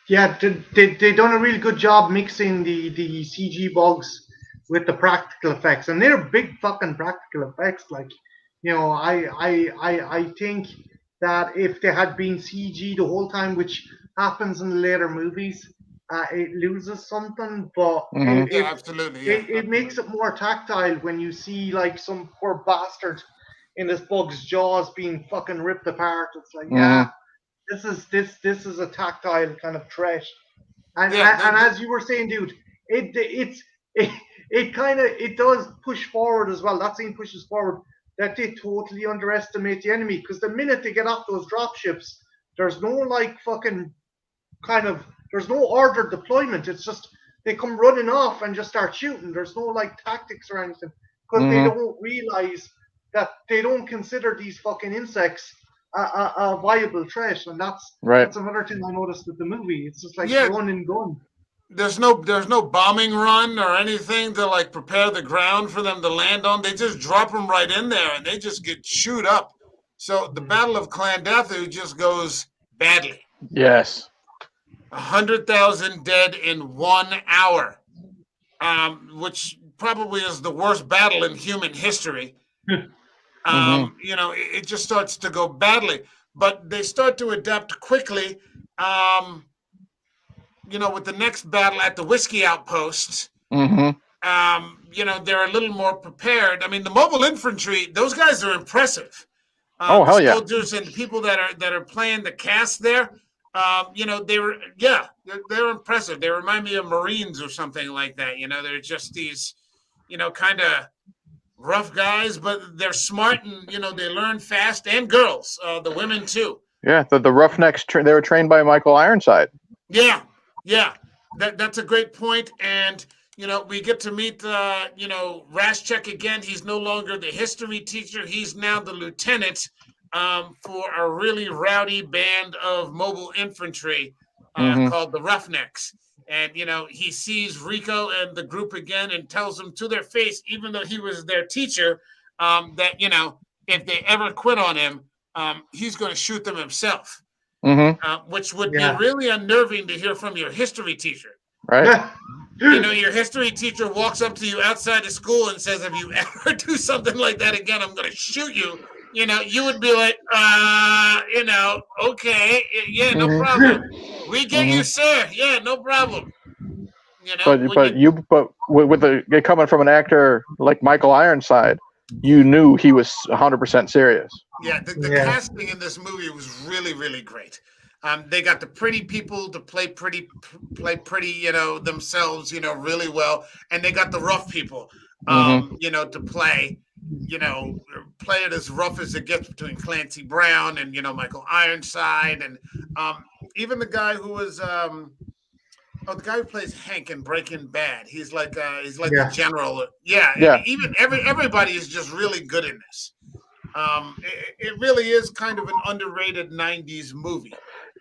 Yeah, they done a really good job mixing the CG bugs with the practical effects, and they're big fucking practical effects. Like, I think that if they had been CG the whole time, which happens in the later movies, it loses something. But Mm-hmm. Yeah, absolutely. Yeah, it makes it more tactile when you see like some poor bastard in this bug's jaws being fucking ripped apart. It's like, yeah, Mm-hmm. this is a tactile kind of threat. yeah. And as you were saying, dude, it it kind of it does push forward as well. That scene pushes forward that they totally underestimate the enemy, because the minute they get off those drop ships, there's no like fucking kind of there's no ordered deployment. It's just they come running off and just start shooting. There's no like tactics or anything, because they Mm-hmm. don't realize that they don't consider these fucking insects a viable threat, and Right. that's another thing I noticed with the movie. It's just like Yeah, run and gun. there's no bombing run or anything to like prepare the ground for them to land on. They just drop them right in there and they just get chewed up. So the Battle of Clandathu just goes badly. Yes. 100,000 dead in 1 hour, which probably is the worst battle in human history. Mm-hmm. It just starts to go badly, but they start to adapt quickly. With the next battle at the Whiskey Outpost, Mm-hmm. they're a little more prepared. I mean, the mobile infantry, those guys are impressive. Oh, The hell yeah. soldiers and the people that are playing the cast there. They were they're impressive. They remind me of Marines or something like that. They're just these, kind of rough guys, but they're smart and they learn fast. And girls, the women too. Yeah, the Roughnecks, they were trained by Michael Ironside. Yeah, yeah, that's a great point. And we get to meet Raschek again. He's no longer the history teacher. He's now the lieutenant for a really rowdy band of mobile infantry called the Roughnecks. And he sees Rico and the group again and tells them to their face, even though he was their teacher, that if they ever quit on him, he's going to shoot them himself. Which would be really unnerving to hear from your history teacher. Right. Your history teacher walks up to you outside of school and says, if you ever do something like that again, I'm going to shoot you. You would be like, okay, yeah, no problem. We get you, sir. Yeah, no problem. But with it coming from an actor like Michael Ironside, you knew he was 100% serious. Yeah, the casting in this movie was really, really great. They got the pretty people to play pretty, themselves, really well, and they got the rough people, to play, play it as rough as it gets between Clancy Brown and Michael Ironside, and even the guy who was the guy who plays Hank in Breaking Bad. He's like the general. Yeah. Even everybody is just really good in this. It really is kind of an underrated '90s movie.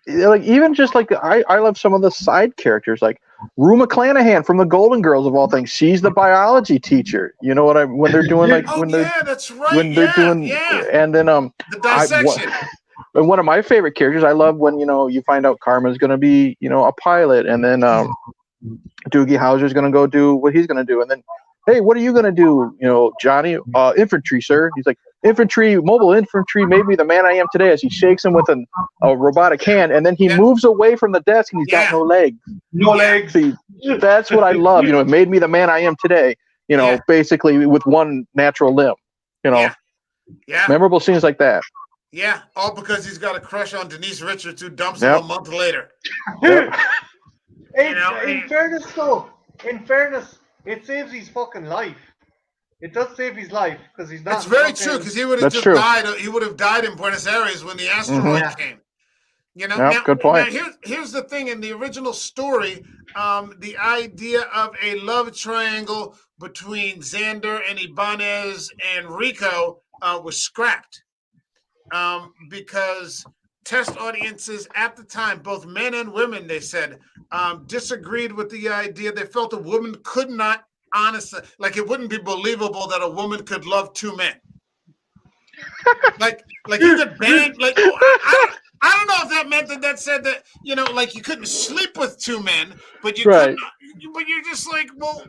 Like even just like I love some of the side characters, like Rue McClanahan from the Golden Girls of all things. She's the biology teacher. You know what when they're doing like that's right. When they're doing and then the dissection. And one of my favorite characters, I love when you find out Carmen's going to be a pilot, and then Doogie Howser's going to go do what he's going to do, and then hey, what are you going to do? Johnny, infantry, sir. He's like, infantry, mobile infantry, made me the man I am today, as he shakes him with a robotic hand, and then he moves away from the desk and he's got no legs. No legs. See, that's what I love. It made me the man I am today, basically with one natural limb. Memorable scenes like that. Yeah, all because he's got a crush on Denise Richards, who dumps him a month later. In fairness, though, it saves his fucking life. It does save his life because he's not. It's very true, because he would have just died. He would have died in Buenos Aires when the asteroid came. Good point. Now here's the thing: in the original story, the idea of a love triangle between Xander and Ibanez and Rico was scrapped. Because test audiences at the time, both men and women, they said, disagreed with the idea. They felt a woman could not honestly, like it wouldn't be believable that a woman could love two men. like you could bang, like I don't know if that meant that said that, like you couldn't sleep with two men, but you couldn't, but you're just like, well,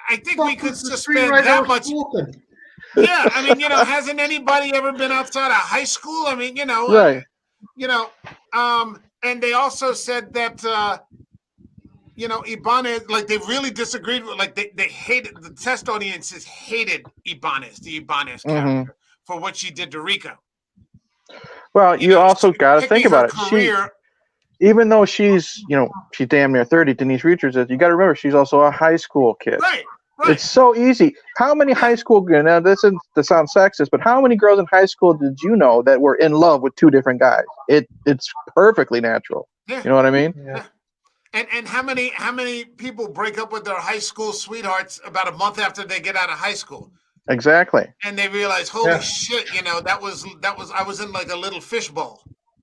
I think we could suspend that much. Yeah, I mean, hasn't anybody ever been outside of high school? I mean, and they also said that, Ibanez, like they really disagreed with, like they hated, the test audiences hated Ibanez, the Ibanez character, for what she did to Rico. Well, you also got to think about it. Even though she's damn near 30, Denise Richards is, you got to remember, she's also a high school kid. Right. It's so easy. How many high school, now this isn't to sound sexist, but how many girls in high school did you know that were in love with two different guys? It's perfectly natural. Yeah. You know what I mean? Yeah. And how many people break up with their high school sweethearts about a month after they get out of high school? Exactly. And they realize, holy shit, that was I was in like a little fishbowl.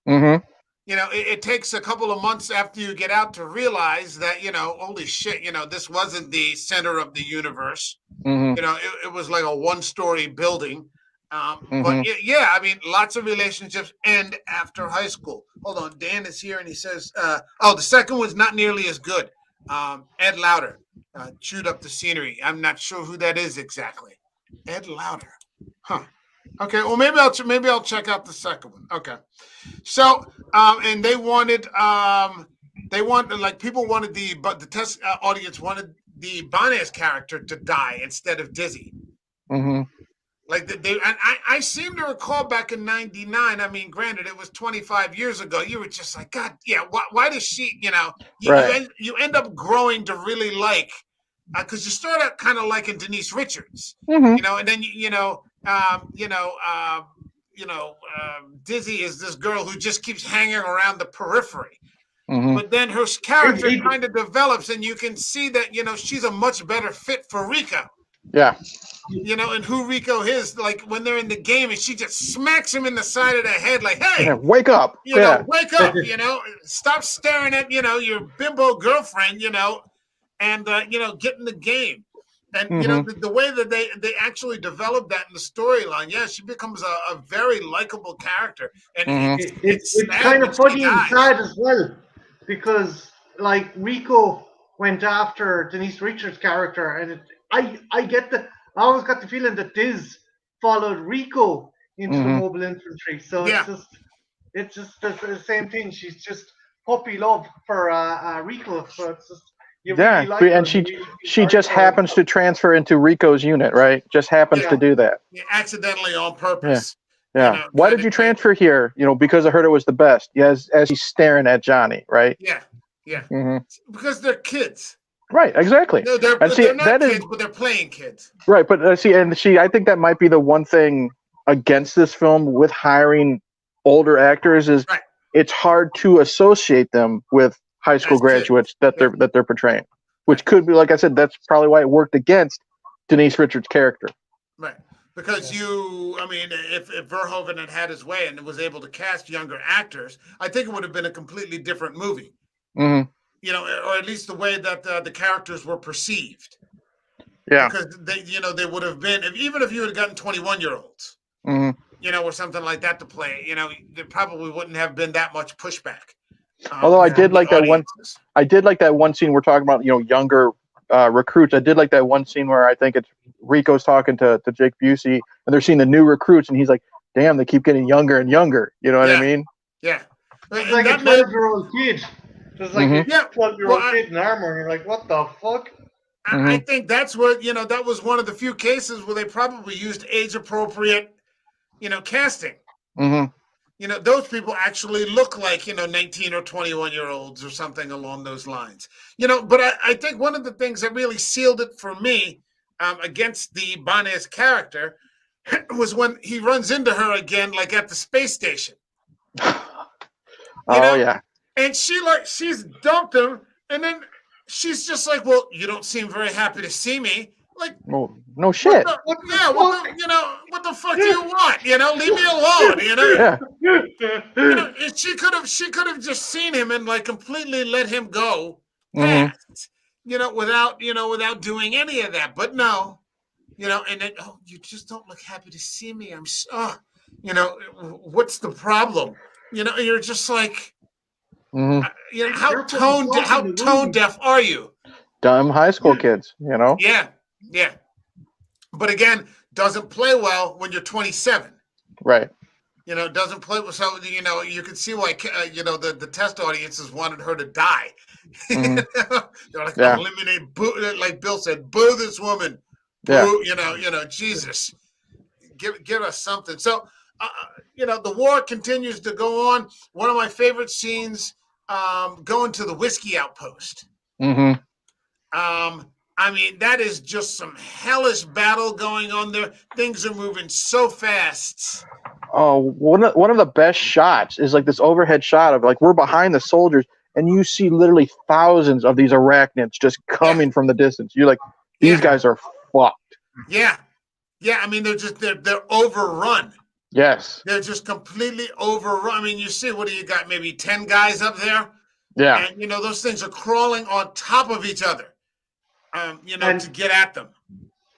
Mm-hmm. It takes a couple of months after you get out to realize that, holy shit, this wasn't the center of the universe. Mm-hmm. It was like a one-story building. But yeah, I mean, lots of relationships end after high school. Hold on, Dan is here and he says, the second one's not nearly as good. Ed Lauder chewed up the scenery. I'm not sure who that is exactly. Ed Lauder. Huh. Okay, well, maybe I'll check out the second one. Okay. So, and they wanted, people wanted the test audience wanted the Ibanez character to die instead of Dizzy. Mm-hmm. Like and I seem to recall back in '99. I mean, granted, it was 25 years ago. You were just like, God, yeah. Why does she? Right. You end up growing to really like, because you start out kind of liking Denise Richards, Mm-hmm. and then Dizzy is this girl who just keeps hanging around the periphery. Mm-hmm. But then her character Indeed. kind of develops, and you can see that she's a much better fit for Rico. Yeah. And who Rico is, like when they're in the game, and she just smacks him in the side of the head, like, "Hey, Yeah, wake up! wake up! Stop staring at your bimbo girlfriend, and get in the game." And Mm-hmm. the way that they actually develop that in the storyline, yeah, she becomes a very likable character, and Mm-hmm. it's It's sad kind when of she funny and dies. sad as well, because like Rico went after Denise Richards' character, and I get the I always got the feeling that Diz followed Rico into the Mm-hmm. mobile infantry. So Yeah. it's just the same thing. She's just puppy love for Rico. So it's just you really like her, and you really feel she sorry just for her. happens to transfer into Rico's unit, right? Just happens to do that. Yeah, accidentally on purpose. Yeah. Why did you transfer here? Because I heard it was the best. Yes, as he's staring at Johnny, right? Yeah. Mm-hmm. Because they're kids. Right, exactly. No, they're not kids, but they're playing kids. Right, but I think that might be the one thing against this film with hiring older actors is it's hard to associate them with high school graduates that they're portraying, which could be, like I said, that's probably why it worked against Denise Richards' character. Right, because if Verhoeven had his way and was able to cast younger actors, I think it would have been a completely different movie. Mm-hmm. Or at least the way that the characters were perceived. Yeah. Because they would have been, even if you had gotten 21-year-olds, mm-hmm. Or something like that to play, there probably wouldn't have been that much pushback. Although I did like that one. I did like that one scene we're talking about, younger recruits. I did like that one scene where I think it's Rico's talking to Jake Busey, and they're seeing the new recruits, and he's like, "Damn, they keep getting younger and younger." You know what I mean? Yeah. It's like a 12-year-old kid. It's like a 12-year-old kid in armor, and you're like, what the fuck? I think that's what, that was one of the few cases where they probably used age-appropriate, casting. Mm-hmm. Those people actually look like, 19 or 21-year-olds or something along those lines. But I think one of the things that really sealed it for me against the Ibanez character was when he runs into her again, like at the space station. Yeah. And she's dumped him, and then she's just like, "Well, you don't seem very happy to see me." Like, no shit. What the fuck do you want? Leave me alone. Yeah. She could have just seen him and like completely let him go past, without doing any of that. But no, and then you just don't look happy to see me. I'm so, what's the problem? You're just like. How tone deaf are you? Dumb high school kids, Yeah. But again, doesn't play well when you're 27. Right. Doesn't play well. So you can see why the test audiences wanted her to die. They're like, eliminate, boo, like Bill said, boo this woman. Boo, Jesus, give us something. So the war continues to go on. One of my favorite scenes. Going to the whiskey outpost. Mm-hmm. That is just some hellish battle going on there. Things are moving so fast. Oh, one of the best shots is like this overhead shot of like we're behind the soldiers, and you see literally thousands of these arachnids just coming from the distance. You're like, these guys are fucked. Yeah. They're overrun. Yes. They're just completely overrun. You see, what do you got? Maybe 10 guys up there? Yeah. And, those things are crawling on top of each other, to get at them.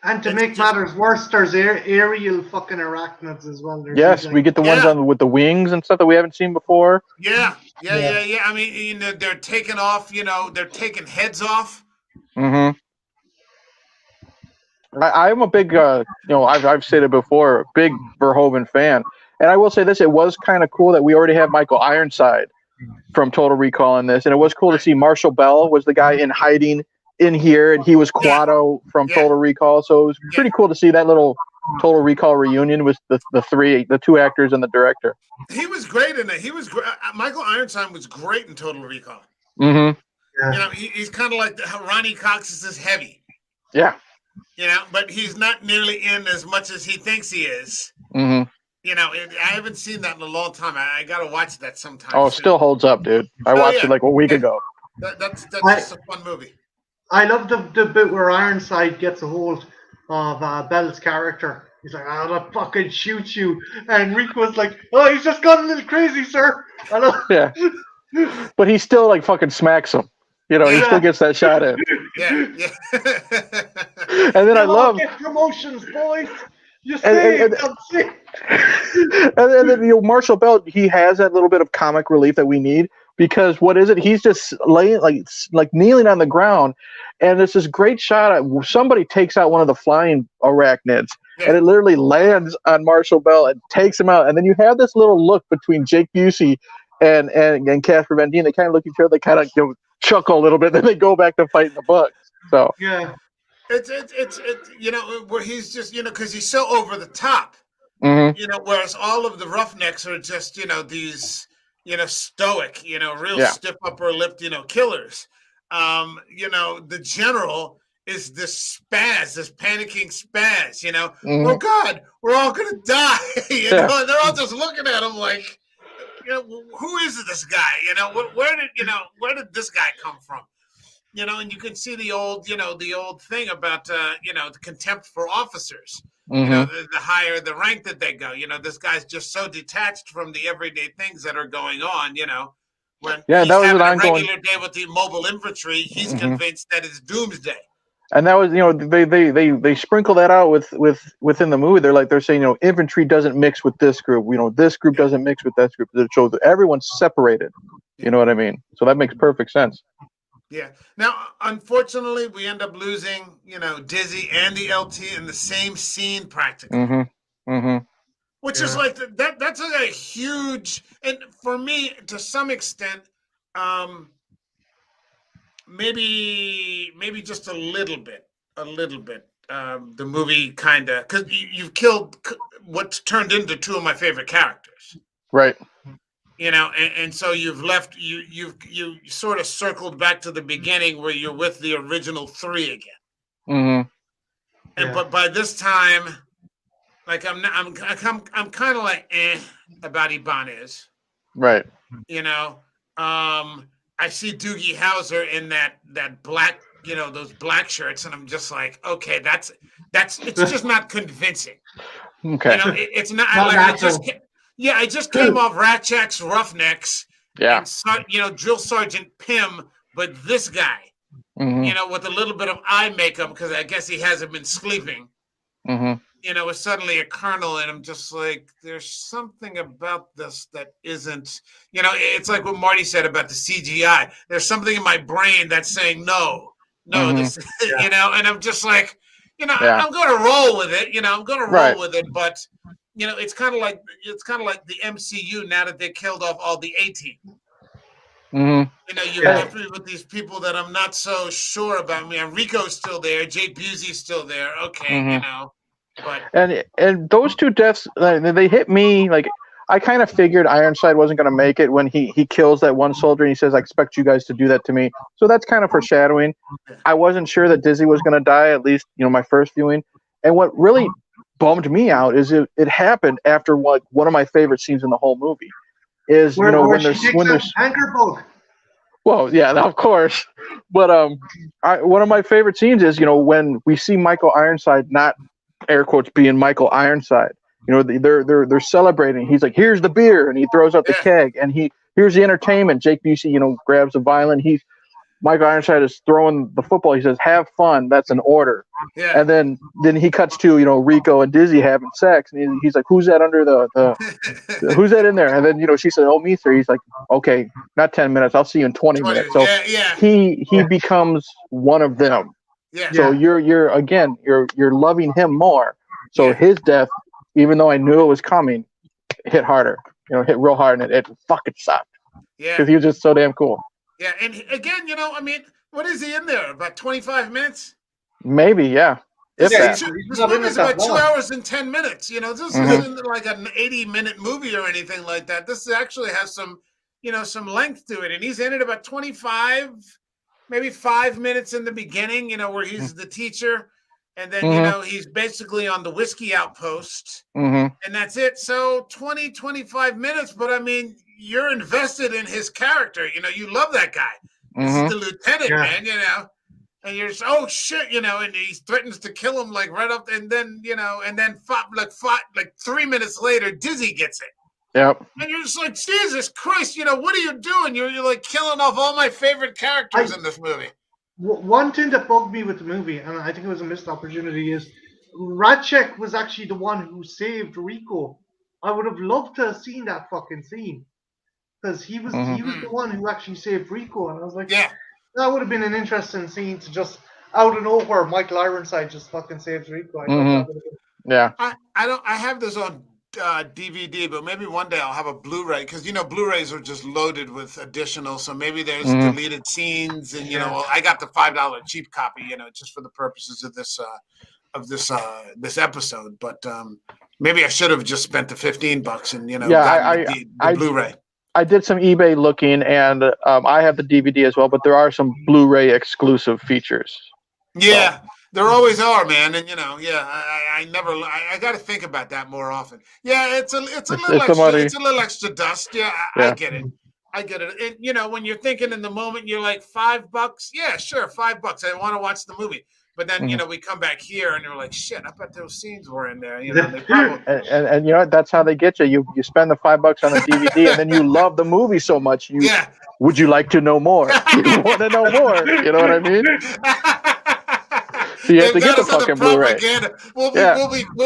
And to make matters worse, there's aerial fucking arachnids as well. Yes, we get the ones with the wings and stuff that we haven't seen before. Yeah. They're taking off, they're taking heads off. Mm-hmm. I'm a big, I've said it before, big Verhoeven fan. And I will say this, it was kind of cool that we already have Michael Ironside from Total Recall in this. And it was cool to see Marshall Bell was the guy in hiding in here, and he was Quado from Total Recall. So it was pretty cool to see that little Total Recall reunion with the two actors and the director. He was great in it. He was great. Michael Ironside was great in Total Recall. Mm-hmm. Yeah. You know, he's kind of like how Ronnie Cox is this heavy. Yeah. You know, but he's not nearly in as much as he thinks he is. Mm-hmm. You know, I haven't seen that in a long time. I got to watch that sometime. Oh, it still holds up, dude. I watched it like a week ago. That's just a fun movie. I love the bit where Ironside gets a hold of Bell's character. He's like, I'll fucking shoot you. And Rick was like, oh, he's just gone a little crazy, sir. I love Yeah. But he still like fucking smacks him. You know, he still gets that shot in. Yeah. And then I love get promotions, boys. You and then Marshall Bell, he has that little bit of comic relief that we need, because what is it? He's just laying like kneeling on the ground, and it's this great shot. Somebody takes out one of the flying arachnids, and it literally lands on Marshall Bell and takes him out. And then you have this little look between Jake Busey and Casper Van Dien. They kind of look at each other. They kind of chuckle a little bit. Then they go back to fighting the bugs. So yeah. It's you know, where he's just, you know, because he's so over the top. Mm-hmm. You know, whereas all of the Roughnecks are just, you know, these, you know, stoic, you know, real stiff upper lipped, you know, killers. You know, the general is this panicking spaz, you know. Mm-hmm. Oh God, we're all gonna die. You know, and they're all just looking at him like, you know, who is this guy? You know, where did this guy come from? You know, and you can see the old thing about, you know, the contempt for officers. Mm-hmm. You know, the higher the rank that they go, you know, this guy's just so detached from the everyday things that are going on, you know. When he's that was having an a ongoing regular day with the mobile infantry, he's convinced that it's doomsday. And that was, you know, they sprinkle that out within the movie. They're saying, you know, infantry doesn't mix with this group. You know, this group doesn't mix with that group. It shows that everyone's separated. You know what I mean? So that makes perfect sense. Yeah. Now, unfortunately, we end up losing, you know, Dizzy and the LT in the same scene practically. Mm-hmm. Mm-hmm. Which is like that's a huge, and for me, to some extent, maybe just a little bit. The movie kind of, because you've killed what's turned into two of my favorite characters. Right. You know, and so you've left you sort of circled back to the beginning where you're with the original three again. Mm-hmm. And but by this time, like I'm kind of like about Ibanez. Right. You know, I see Doogie Howser in that black, you know, those black shirts, and I'm just like, okay, it's just not convincing. Okay. You know, it's not like I just came off Ratchak's Roughnecks. Yeah. And, you know, Drill Sergeant Pym, but this guy, you know, with a little bit of eye makeup, because I guess he hasn't been sleeping. Mm-hmm. You know, is suddenly a colonel, and I'm just like, there's something about this that isn't, you know, it's like what Marty said about the CGI. There's something in my brain that's saying no, this, you know, and I'm just like, you know, I'm going to roll with it. You know, I'm going to roll with it, but you know, it's kind of like the MCU now that they killed off all the A-Team. Mm-hmm. You know, you left me with these people that I'm not so sure about. I mean, Rico's still there, Jake Busey's still there. Okay, you know. But and those two deaths, they hit me like I kind of figured Ironside wasn't going to make it when he kills that one soldier and he says, I expect you guys to do that to me. So that's kind of foreshadowing. I wasn't sure that Dizzy was going to die, at least, you know, my first viewing. And what really bummed me out is it happened after one of my favorite scenes in the whole movie is, you know, when there's anchor boat. Well, yeah, of course. But one of my favorite scenes is, you know, when we see Michael Ironside, not air quotes being Michael Ironside. You know, they're celebrating. He's like, here's the beer, and he throws up the keg, and here's the entertainment. Jake Busey, you know, grabs a violin. Michael Ironside is throwing the football. He says, have fun. That's an order. Yeah. And then he cuts to, you know, Rico and Dizzy having sex. And he's like, who's that under who's that in there? And then, you know, she said, oh, me, sir. He's like, okay, not 10 minutes. I'll see you in 20 minutes. So he becomes one of them. Yeah. So you're again, you're loving him more. So his death, even though I knew it was coming, hit harder. You know, hit real hard, and it fucking sucked. Yeah. Because he was just so damn cool. Yeah, and again, you know, I mean, what is he in there? About 25 minutes? Maybe, yeah. If Yeah, that. This not in movie is it that about 2 long. hours and 10 minutes. This isn't like an 80-minute movie or anything like that. This actually has some, some length to it. And he's in it about 25, maybe 5 minutes in the beginning, where he's the teacher. And then, he's basically on the whiskey outpost. And that's it. So 20, 25 minutes. But I mean, you're invested in his character. You love that guy. This is the lieutenant, man, And you're just, oh shit, and he threatens to kill him like right up, and then like 3 minutes later, Dizzy gets it. Yep. And you're just like, Jesus Christ, what are you doing? You're like killing off all my favorite characters in this movie. One thing that bugged me with the movie, and I think it was a missed opportunity, is Ratchek was actually the one who saved Rico. I would have loved to have seen that fucking scene, because he was the one who actually saved Rico, and I was like, yeah. That would have been an interesting scene to just out of nowhere, Michael Ironside just fucking saves Rico. I thought that would have been... Yeah. I have this on DVD, but maybe one day I'll have a Blu-ray, because Blu-rays are just loaded with additional. So maybe there's deleted scenes, and I got the $5 cheap copy, just for the purposes of this episode. But maybe I should have just spent the $15 and gotten the Blu-ray. I did some eBay looking, and I have the DVD as well, but there are some Blu-ray exclusive features. Yeah, there always are, man. And I got to think about that more often. Yeah, it's a little extra dust. Yeah, I get it. And when you're thinking in the moment, you're like $5. Yeah, sure, $5. I want to watch the movie. But then, we come back here and you're like, shit, I bet those scenes were in there. They probably... and that's how they get you. You spend the $5 on a DVD, and then you love the movie so much. Would you like to know more? You want to know more. You know what I mean? So you have to get the fucking Blu-ray. We'll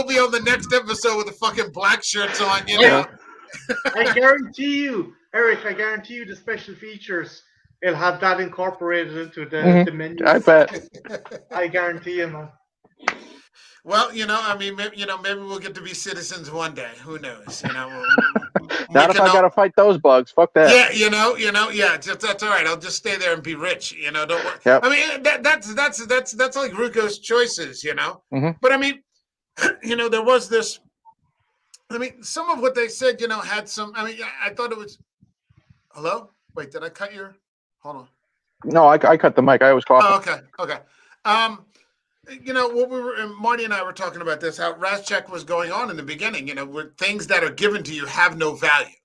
be on the next episode with the fucking black shirts on. I guarantee you, Eric. The special features. It'll have that incorporated into the menu. I bet. I guarantee you, man. Well, maybe we'll get to be citizens one day. Who knows? Not if I gotta fight those bugs. Fuck that. Yeah, that's all right. I'll just stay there and be rich. Don't worry. Yep. I mean, that's like Ruko's choices. But I mean, there was this. I mean, some of what they said, had some. I mean, I thought it was. Hello? Wait, did I cut your? Hold on. No, I cut the mic. I was coughing. Oh, okay. What Marty and I were talking about this, how Ratchek was going on in the beginning, where things that are given to you have no value.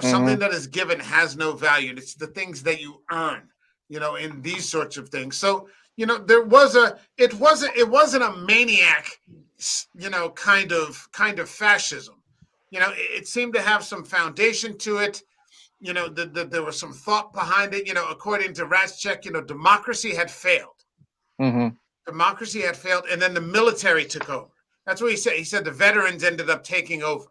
Something that is given has no value. It's the things that you earn, in these sorts of things. So, it wasn't a maniac, kind of fascism. It seemed to have some foundation to it. There was some thought behind it. According to Ratchek, democracy had failed. Democracy had failed, and then the military took over. That's what he said. He said the veterans ended up taking over.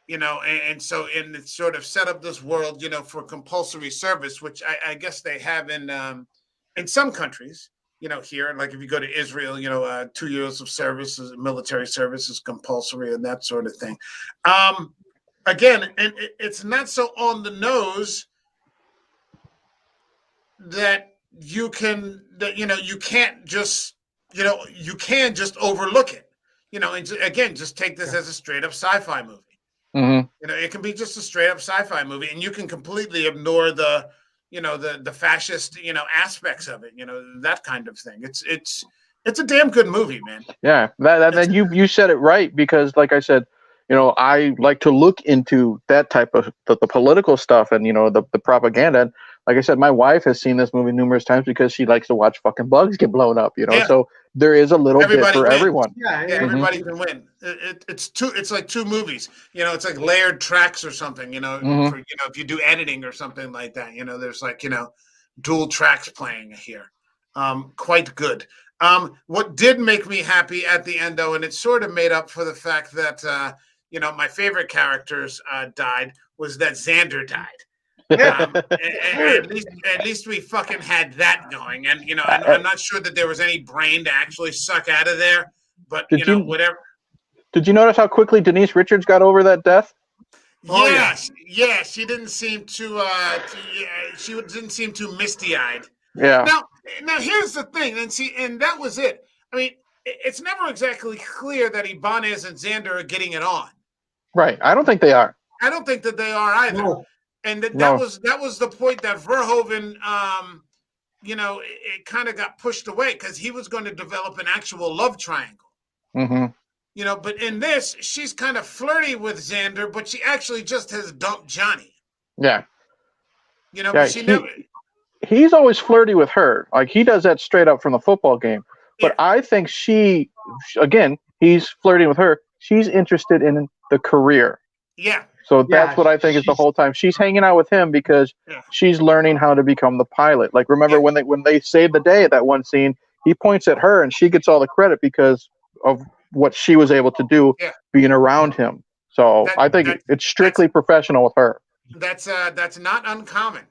And so it sort of set up this world, for compulsory service, which I guess they have in some countries. Here, like if you go to Israel, 2 years of service, military service is compulsory, and that sort of thing. Again, and it's not so on the nose that you can just overlook it. And again, just take this as a straight up sci-fi movie. It can be just a straight up sci-fi movie, and you can completely ignore the fascist aspects of it. That kind of thing. It's a damn good movie, man. Yeah, that you said it right, because like I said, I like to look into that type of the political stuff and, the propaganda. And like I said, my wife has seen this movie numerous times because she likes to watch fucking bugs get blown up, So there is a little bit for everyone. Yeah, everybody can win. It's like two movies. It's like layered tracks or something, for, if you do editing or something like that, there's like, dual tracks playing here. Quite good. What did make me happy at the end, though, and it sort of made up for the fact that, my favorite characters died, was that Xander died. At least we fucking had that going. And, I'm not sure that there was any brain to actually suck out of there, but, whatever. Did you notice how quickly Denise Richards got over that death? Yeah, she didn't seem too, she didn't seem too misty-eyed. Yeah. Now here's the thing, and that was it. I mean, it's never exactly clear that Ibanez and Xander are getting it on. Right. I don't think they are. I don't think that they are either. No. And that No. was the point that Verhoeven, it kind of got pushed away because he was going to develop an actual love triangle. Mm-hmm. But in this, she's kind of flirty with Xander, but she actually just has dumped Johnny. Yeah. But she never. He's always flirty with her. Like, he does that straight up from the football game. But I think he's flirting with her. She's interested in the career. Yeah. So that's what I think is the whole time. She's hanging out with him because she's learning how to become the pilot. Like, remember when they saved the day at that one scene, he points at her and she gets all the credit because of what she was able to do being around him. So I think it's strictly professional with her. That's not uncommon.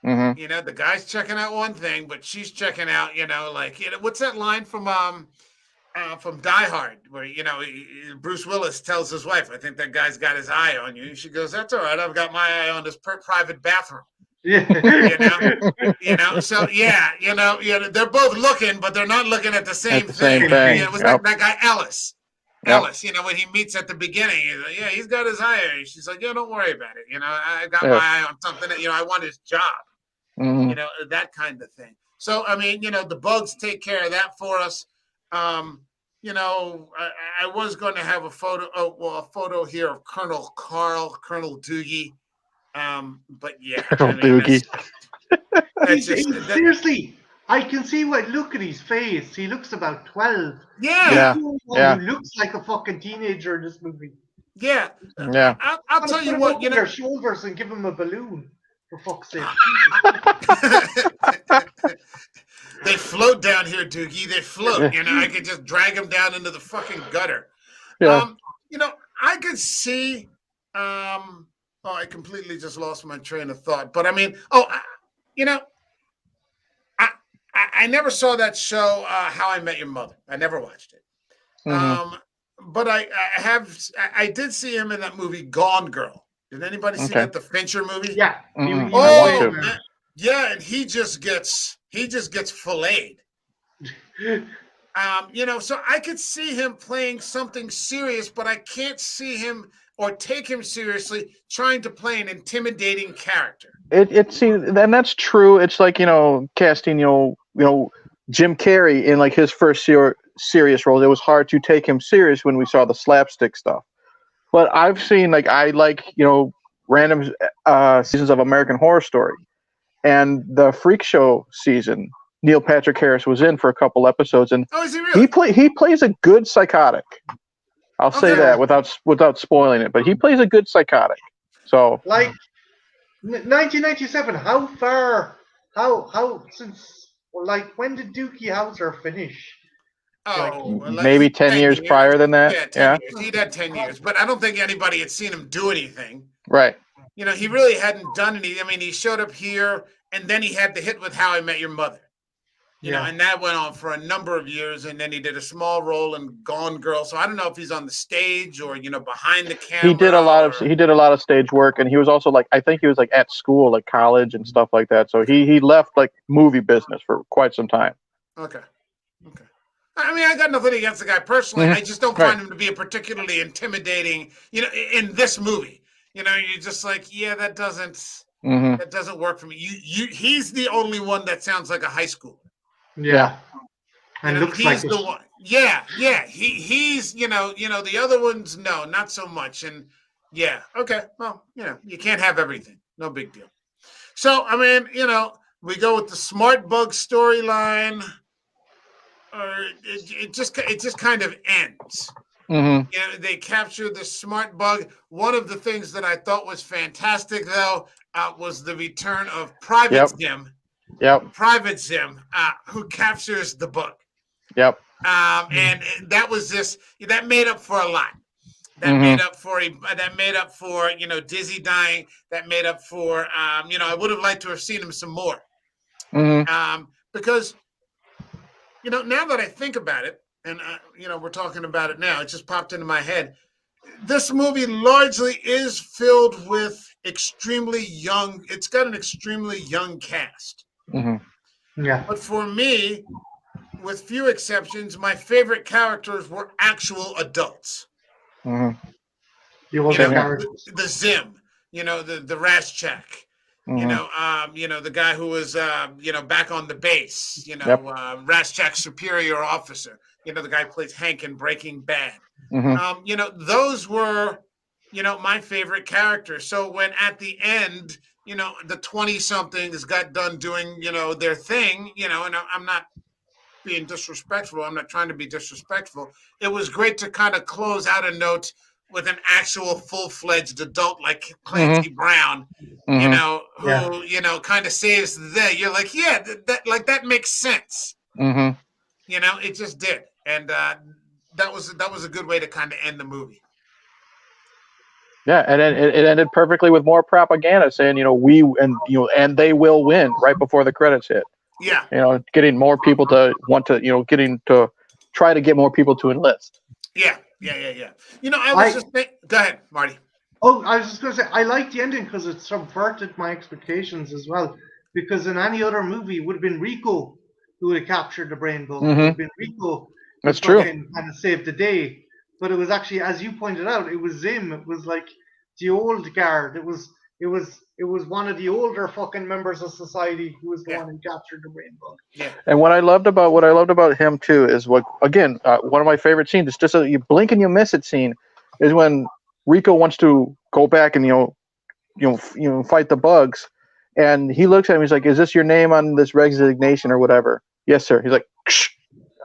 Mm-hmm. The guy's checking out one thing, but she's checking out, what's that line from Die Hard where, Bruce Willis tells his wife, I think that guy's got his eye on you. She goes, that's all right. I've got my eye on this private bathroom. Yeah. So they're both looking, but they're not looking at the same thing. It was like that guy Ellis. Ellis, when he meets at the beginning, he's like, he's got his eye on you. She's like, don't worry about it. I got my eye on something that, I want his job. Mm-hmm. That kind of thing. So, I mean, the bugs take care of that for us. I was going to have a photo here of Colonel Doogie. But yeah. Colonel Doogie. Seriously, I can see look at his face. He looks about 12. Yeah. He looks like a fucking teenager in this movie. Yeah. Yeah. I'll tell you what, their shoulders and give him a balloon. For fuck's sake. They float down here, Doogie. They float. I could just drag them down into the fucking gutter. Yeah. I could see. I completely just lost my train of thought. But I mean, I never saw that show, How I Met Your Mother. I never watched it. Mm-hmm. But I did see him in that movie Gone Girl. Did anybody see that, the Fincher movie? Yeah. Mm-hmm. Yeah, and he just gets filleted. So I could see him playing something serious, but I can't see him or take him seriously trying to play an intimidating character. And that's true. It's like, casting, Jim Carrey in like his first serious role. It was hard to take him serious when we saw the slapstick stuff. But I've seen random seasons of American Horror Story, and the Freak Show season. Neil Patrick Harris was in for a couple episodes, and is he really? He plays a good psychotic. I'll say that without spoiling it, but he plays a good psychotic. So 1997. How when did Doogie Howser finish? Maybe 10 years prior than that. Yeah, 10 years. He'd had 10 years, but I don't think anybody had seen him do anything. Right. He really hadn't done any. I mean, he showed up here, and then he had the hit with How I Met Your Mother. And that went on for a number of years, and then he did a small role in Gone Girl. So I don't know if he's on the stage or behind the camera. He did a lot of stage work, and he was also I think he was at school, like college and stuff like that. So he left movie business for quite some time. Okay. I mean, I got nothing against the guy personally. Mm-hmm. I just don't find him to be a particularly intimidating. In this movie, you're just like, that doesn't work for me. He's the only one that sounds like a high schooler. Yeah. And looks he's like the one. Yeah. He's the other ones, no, not so much. And okay. Well, you can't have everything. No big deal. So I mean, we go with the Smart Bug storyline. Or it just kind of ends. Mm-hmm. They capture the Smart Bug. One of the things that I thought was fantastic, though, was the return of Private Zim. Yep. Private Zim, who captures the bug. Yep. And that was that made up for a lot. That made up for Dizzy dying. That made up for I would have liked to have seen him some more. Mm-hmm. Because now that I think about it, and we're talking about it now, it just popped into my head. This movie largely is filled with extremely young. It's got an extremely young cast. Mm-hmm. Yeah. But for me, with few exceptions, my favorite characters were actual adults. Mm-hmm. The older Same here. characters. The Zim, the Raschak, Mm-hmm. the guy who was back on the base, Yep. Raschak's superior officer, the guy who plays Hank in Breaking Bad. Mm-hmm. Those were, my favorite characters. So when at the end, the 20 somethings got done doing, their thing, and I'm not being disrespectful. I'm not trying to be disrespectful. It was great to kind of close out a note with an actual full-fledged adult like Clancy Brown, Mm-hmm. who kind of saves the day. You're like, yeah, that makes sense. Mm-hmm. It just did, and that was a good way to kind of end the movie. Yeah, and then it ended perfectly with more propaganda saying, and they will win right before the credits hit. Yeah. Getting more people to want to, getting to try to get more people to enlist. Yeah. I was just thinking. Go ahead, Marty. Oh, I was just going to say, I like the ending because it subverted my expectations as well. Because in any other movie, it would have been Rico who would have captured the brain bug. It would have been Rico That's true. Kind of saved the day. But it was actually, as you pointed out, it was Zim. It was like the old guard. It was one of the older fucking members of society who was the one who captured the brain bug. Yeah. And what I loved about him too is one of my favorite scenes. It's just you blink and you miss it scene is when Rico wants to go back and fight the bugs, and he looks at him. He's like, "Is this your name on this resignation or whatever?" Yes, sir. He's like,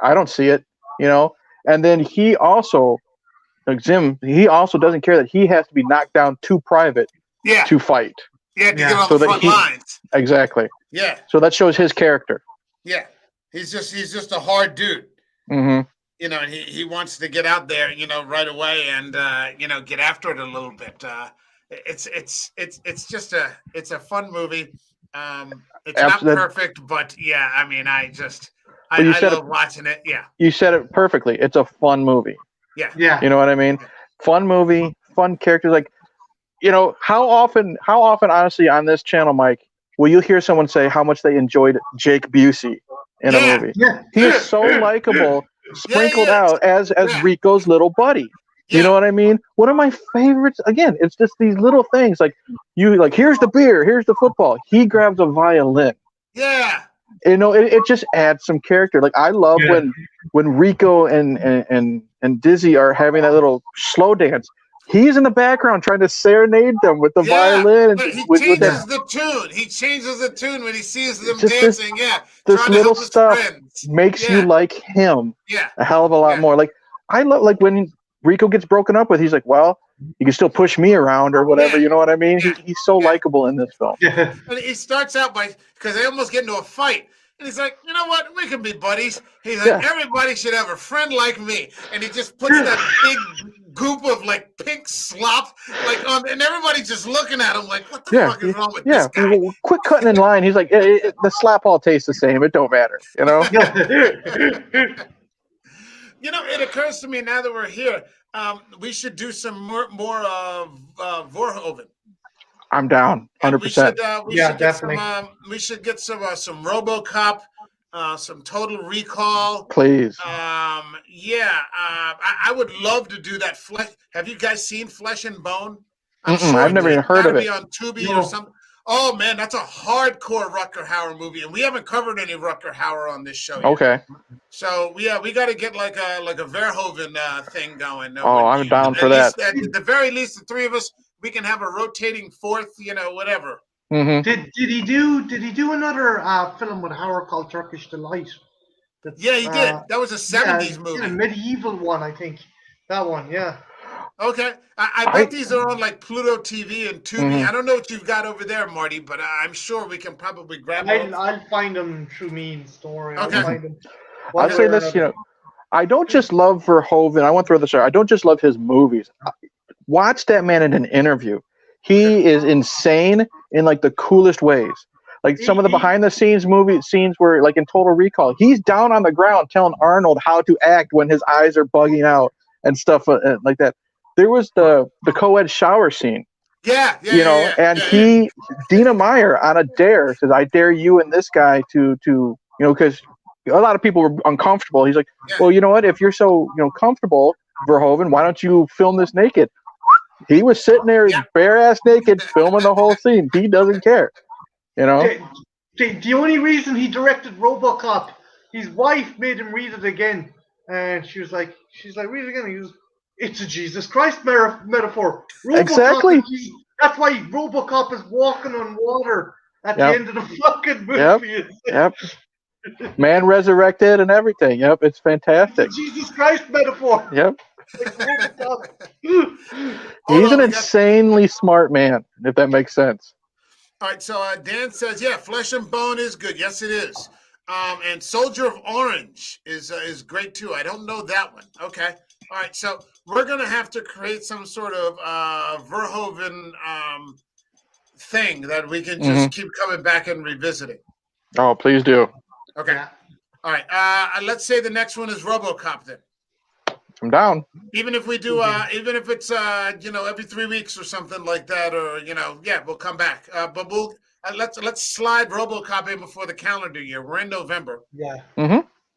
"I don't see it," And then he also, like Zim, he also doesn't care that he has to be knocked down to private to fight. Yeah, to get on the front lines. Exactly. Yeah. So that shows his character. Yeah, he's just a hard dude. Mm-hmm. And he wants to get out there, right away and get after it a little bit. It's just a fun movie. It's not perfect, but yeah, I mean, I love watching it. Yeah. You said it perfectly. It's a fun movie. Yeah. Yeah. You know what I mean? Fun movie, fun characters. Like, how often, honestly, on this channel, Mike, will you hear someone say how much they enjoyed Jake Busey in a movie? Yeah. He is so likable, sprinkled out as Rico's little buddy. You know what I mean? One of my favorites, again, it's just these little things. Like, here's the beer, here's the football. He grabs a violin. Yeah. It just adds some character. Like, I love when Rico and Dizzy are having that little slow dance. He's in the background trying to serenade them with the violin. And he changes the tune. He changes the tune when he sees them dancing. This little stuff makes you like him a hell of a lot more. Like, I love, like, when Rico gets broken up with, he's like, well, you can still push me around or whatever. You know what I mean? He's so likable in this film. Yeah. And he starts out because they almost get into a fight. And he's like, you know what? We can be buddies. He's like, everybody should have a friend like me. And he just puts that big goop of like pink slop on, and everybody's just looking at him like, what the fuck is wrong with this guy? Quick cutting in line. He's like, the slap all tastes the same. It don't matter. It occurs to me now that we're here, we should do some more of Verhoeven. I'm down, 100%. We should get some RoboCop, some Total Recall. Please. I would love to do that. Have you guys seen Flesh and Bone? I've never even heard of it. Be on Tubi or something. Oh man, that's a hardcore Rutger Hauer movie, and we haven't covered any Rutger Hauer on this show yet. Okay. So we got to get like a Verhoeven thing going. I'm down for that. At the very least, the three of us, we can have a rotating fourth, whatever. Mm-hmm. Did he do another film with Hauer called Turkish Delight? Yeah, he did. That was a 70s movie. A medieval one, I think. That one, yeah. Okay. I bet these are on like Pluto TV and Tubi. Mm-hmm. I don't know what you've got over there, Marty, but I'm sure we can probably grab them. I'll find them through Mean Story. Okay. I'll find them. I'll say this, I don't just love Verhoeven. I want to throw this out. I don't just love his movies. Watch that man in an interview. He is insane in like the coolest ways. Like some of the behind the scenes scenes where, like in Total Recall, he's down on the ground telling Arnold how to act when his eyes are bugging out and stuff like that. There was the co-ed shower scene Yeah, yeah, You yeah, know, yeah, and yeah, yeah. Dina Meyer on a dare says, "I dare you and this guy to you know," because a lot of people were uncomfortable. He's like, Yeah. "Well, you know what? If you're so comfortable, Verhoeven, why don't you film this naked?" He was sitting there Yeah. bare ass naked, filming the whole scene. He doesn't care. You know. The only reason he directed RoboCop, his wife made him read it again, and she's like, read it again. He goes, it's a Jesus Christ metaphor. RoboCop Exactly. that's why RoboCop is walking on water at the Yep. end of the fucking Yep. movie. Yep. Man resurrected and everything. Yep. It's fantastic. It's a Jesus Christ metaphor. Yep. Like RoboCop. Hold He's on, an we got. insanely smart man, if that makes sense. All right, so Dan says, yeah, Flesh and Bone is good. Yes, it is. And Soldier of Orange is great too. I don't know that one. Okay. All right, so we're gonna have to create some sort of Verhoeven thing that we can just keep coming back and revisiting. Oh, please do. Okay. Yeah. All right. Let's say the next one is RoboCop then. I'm down. Even if we do, even if it's every 3 weeks or something like that, or yeah, we'll come back. But we'll let's slide RoboCop in before the calendar year. We're in November. Yeah.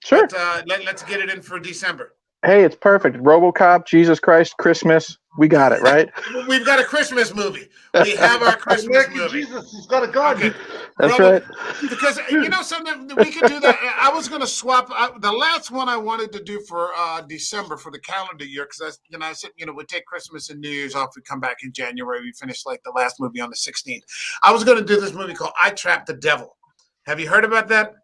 Sure. But, let's get it in for December. Hey, it's perfect. RoboCop, Jesus Christ, Christmas. We got it, right? We've got a Christmas movie. We have our Christmas American movie. Jesus, he's got a gun. Okay. That's right. Because something we could do that. I was going to swap the last one I wanted to do for December for the calendar year because I said we take Christmas and New Year's off. We come back in January. We finish like the last movie on the 16th. I was going to do this movie called I Trapped the Devil. Have you heard about that?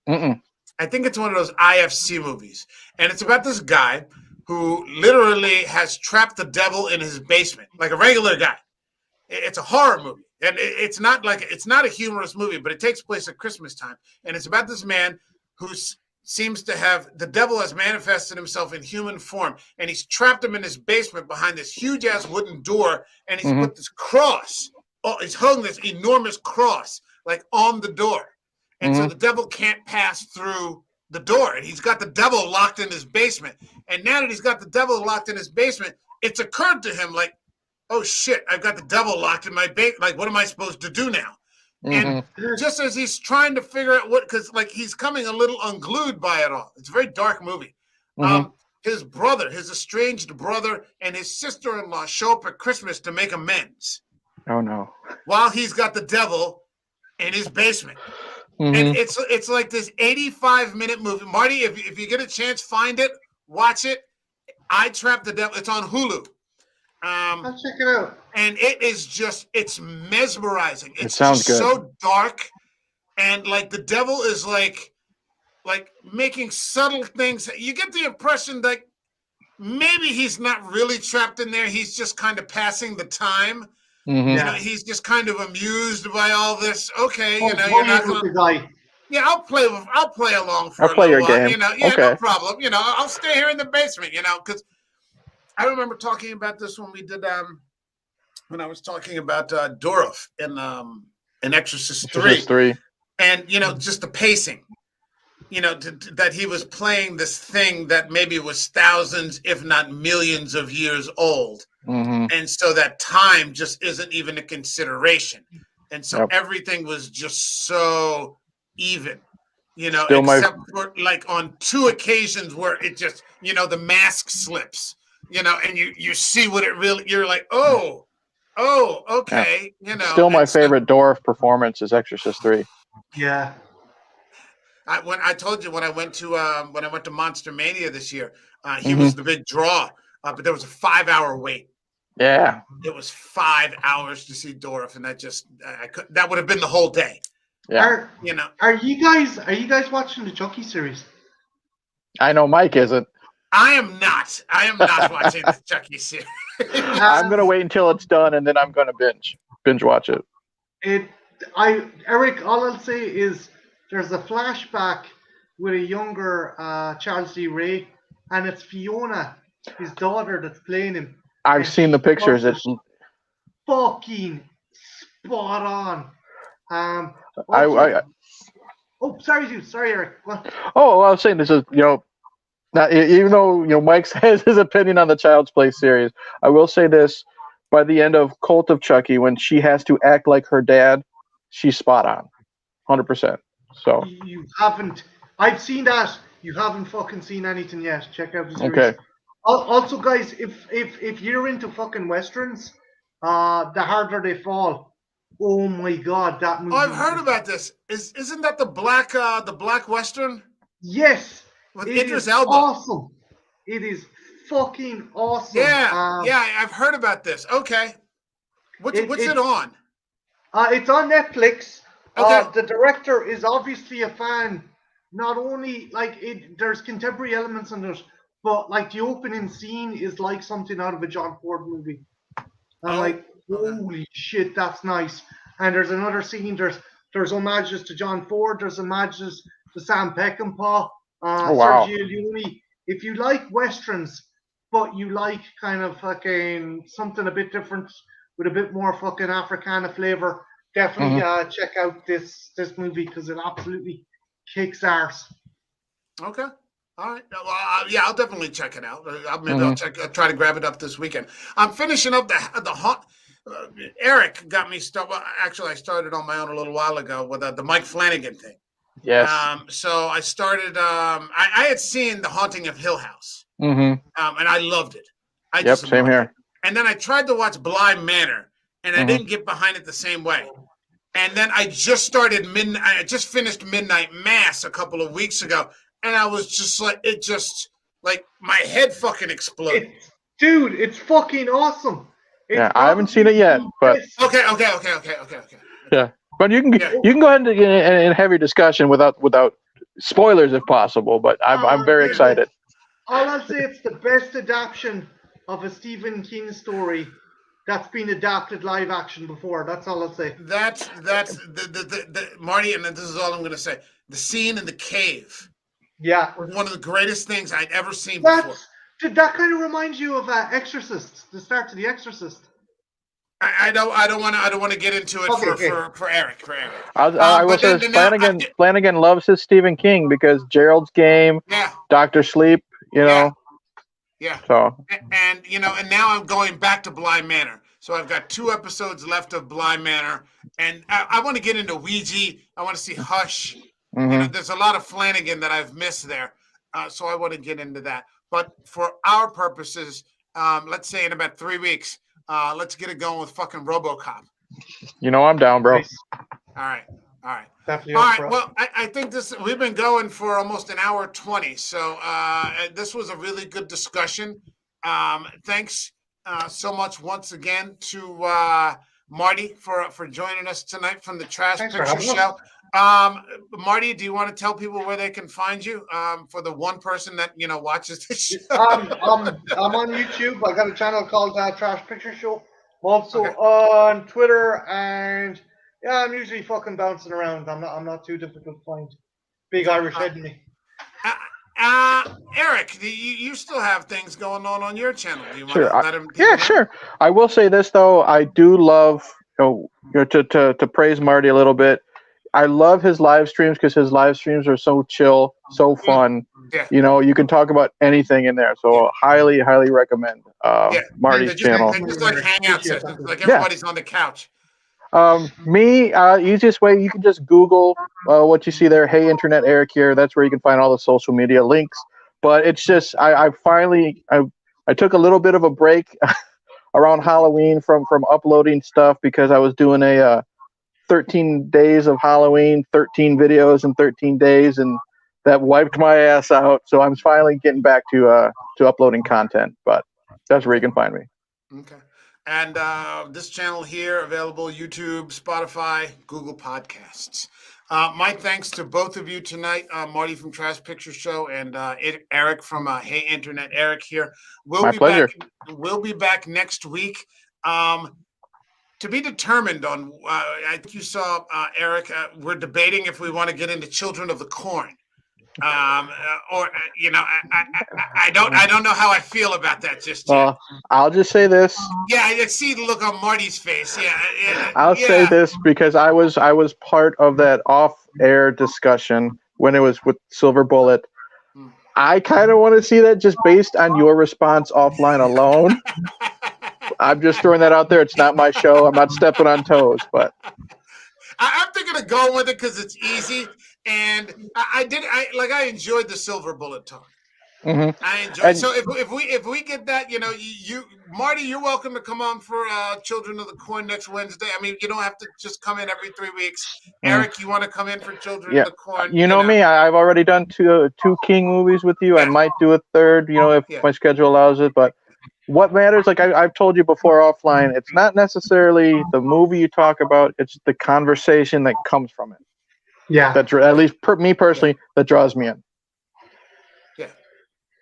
Mm-mm. I think it's one of those IFC movies, and it's about this guy who literally has trapped the devil in his basement, like a regular guy. It's a horror movie, and it's not a humorous movie, but it takes place at Christmas time, and it's about this man who seems to have the devil has manifested himself in human form, and he's trapped him in his basement behind this huge ass wooden door, and he's put this cross. Oh, he's hung this enormous cross like on the door. And so the devil can't pass through the door. And he's got the devil locked in his basement. And now that he's got the devil locked in his basement, it's occurred to him like, oh, shit, I've got the devil locked in my basement. Like, what am I supposed to do now? And just as he's trying to figure out because, like, he's coming a little unglued by it all. It's a very dark movie. His brother, his estranged brother, and his sister-in-law show up at Christmas to make amends. Oh, no. While he's got the devil in his basement. And it's like this 85-minute movie. Marty, if you get a chance, find it, watch it. I Trapped the Devil. It's on Hulu. I'll check it out. And it's mesmerizing. It sounds good. So dark, and like the devil is like making subtle things. You get the impression that maybe he's not really trapped in there. He's just kind of passing the time. He's just kind of amused by all this. Okay, you're not gonna. Yeah, I'll play along for. I'll play your while, game. Okay. No problem. I'll stay here in the basement. Because I remember talking about this when we did when I was talking about Dorff in Exorcist 3. And just the pacing. That he was playing this thing that maybe was thousands, if not millions, of years old. And so that time just isn't even a consideration. And so everything was just so even, except for like on 2 occasions where it just, the mask slips, and you see what it really, you're like, oh, okay. Still my favorite Dorff performance is Exorcist 3. Yeah. When I told you when I went to Monster Mania this year, he was the big draw, but there was a 5-hour wait. Yeah, it was 5 hours to see Dorff, and that would have been the whole day. Yeah, Are you guys watching the Chucky series? I know Mike isn't. I am not watching the Chucky series. I'm gonna wait until it's done, and then I'm gonna binge watch it. Eric, all I'll say is there's a flashback with a younger Charles D. Ray, and it's Fiona, his daughter, that's playing him. I've seen the pictures. It's fucking spot on. Sorry, Eric. What? Oh, I was saying this is now, even though Mike has his opinion on the Child's Play series, I will say this: by the end of Cult of Chucky, when she has to act like her dad, she's spot on, 100%. So You haven't. I've seen that. You haven't fucking seen anything yet. Check out the series. okay, Also, guys, if you're into fucking westerns, The Harder They Fall. Oh my god, that movie. Oh, I've heard about this. Isn't that the black western Yes, with it Idris is Elba? awesome. It is fucking awesome. Yeah, I've heard about this. Okay, what's it on? It's on Netflix. Okay. The director is obviously a fan. Not only there's contemporary elements in it, but like the opening scene is like something out of a John Ford movie. I'm like, holy shit, that's nice. And there's another scene. There's homages to John Ford. There's homages to Sam Peckinpah, Oh, wow. Sergio Leone. If you like westerns, but you like kind of fucking something a bit different with a bit more fucking Africana flavor, definitely check out this movie because it absolutely kicks arse. Okay. All right. Well, yeah, I'll definitely check it out. I'll try to grab it up this weekend. I'm finishing up the hot. Eric got me started. Well, actually, I started on my own a little while ago with the Mike Flanagan thing. yes. So I started. I had seen The Haunting of Hill House, Mm-hmm. and I loved it. Same here. It. And then I tried to watch Bly Manor, and I didn't get behind it the same way. And then I just started I just finished Midnight Mass a couple of weeks ago, and I was just like my head fucking exploded. Dude, it's fucking awesome. I haven't seen it yet, but Okay. Yeah, but you can go ahead and have your discussion without spoilers if possible. But I'm very excited. All I'll say, it's the best adaptation of a Stephen King story that's been adapted live action before. That's all I'll say. That's the Marty, and this is all I'm going to say. The scene in the cave. Yeah, was one of the greatest things I'd ever seen before. Did that kind of remind you of Exorcist? The start to the Exorcist. I don't want to get into it for Eric. I will say Flanagan loves his Stephen King because Gerald's Game, Dr. Sleep, Yeah. So and now I'm going back to Bly Manor. So I've got 2 episodes left of Bly Manor, and I want to get into Ouija. I want to see Hush. There's a lot of Flanagan that I've missed there, so I want to get into that. But for our purposes, let's say in about 3 weeks, let's get it going with fucking RoboCop. I'm down, bro. Nice. All right. Definitely. All right. Well, I think we've been going for almost an hour 20. So this was a really good discussion. Thanks so much once again to Marty for joining us tonight from the Trash Picture Show. Marty, do you want to tell people where they can find you for the one person that watches this show? I'm on YouTube. I got a channel called Trash Picture Show. I'm also on Twitter, and I'm usually fucking bouncing around. I'm not too difficult to find. Big Irish head in me. Eric, you still have things going on your channel. Do you want to let him? Sure. I will say this though. I do love to praise Marty a little bit. I love his live streams because his live streams are so chill, so fun. Yeah. You can talk about anything in there. So highly recommend Marty's channel. They're just like hangout sessions, like everybody's on the couch. Easiest way, you can just Google what you see there. Hey, Internet Eric here. That's where you can find all the social media links. But it's just I took a little bit of a break around Halloween from uploading stuff because I was doing a 13 days of Halloween, 13 videos in 13 days, and that wiped my ass out. So I'm finally getting back to uploading content, but that's where you can find me. Okay. And this channel here, available YouTube, Spotify, Google Podcasts. My thanks to both of you tonight, Marty from Trash Picture Show and Eric from Hey Internet Eric here. My pleasure. We'll be back next week. To be determined on, I think you saw, Eric, we're debating if we want to get into Children of the Corn. I don't know how I feel about that just yet. I'll just say this. Yeah, I see the look on Marty's face. I'll say this because I was part of that off-air discussion when it was with Silver Bullet. I kind of want to see that just based on your response offline alone. I'm just throwing that out there. It's not my show. I'm not stepping on toes, but I'm thinking of going with it because it's easy, and I enjoyed the Silver Bullet talk. mhm. I enjoy. And So if we get that, you Marty, you're welcome to come on for Children of the Corn next Wednesday. I mean, you don't have to just come in every 3 weeks. Eric, you want to come in for Children of yeah, the Corn? you know me. I've already done two King movies with you. I Yeah. might do a third, if Yeah. my schedule allows it. But what matters, like I've told you before offline, it's not necessarily the movie you talk about. It's the conversation that comes from it. Yeah. That at least me personally, that draws me in. Yeah.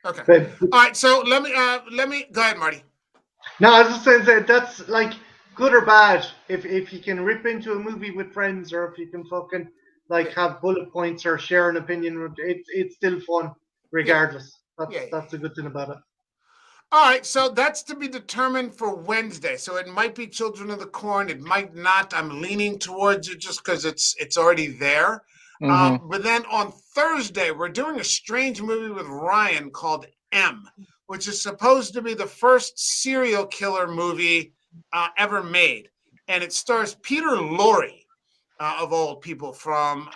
Okay. But, All right. So let me go ahead, Marty. no, I was just saying that that's like good or bad. If you can rip into a movie with friends, or if you can fucking like have bullet points or share an opinion, it's still fun regardless. That's a good thing about it. All right, so that's to be determined for Wednesday. So it might be Children of the Corn. It might not. I'm leaning towards it just because it's already there. Mm-hmm. But then on Thursday, we're doing a strange movie with Ryan called M, which is supposed to be the first serial killer movie ever made, and it stars Peter Lorre. Of old people from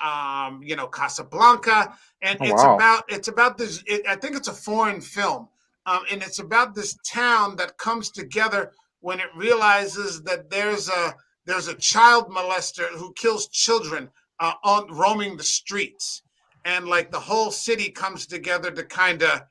Casablanca, and Oh, wow. it's about this. I think it's a foreign film, and it's about this town that comes together when it realizes that there's a child molester who kills children on roaming the streets, and like the whole city comes together to kind of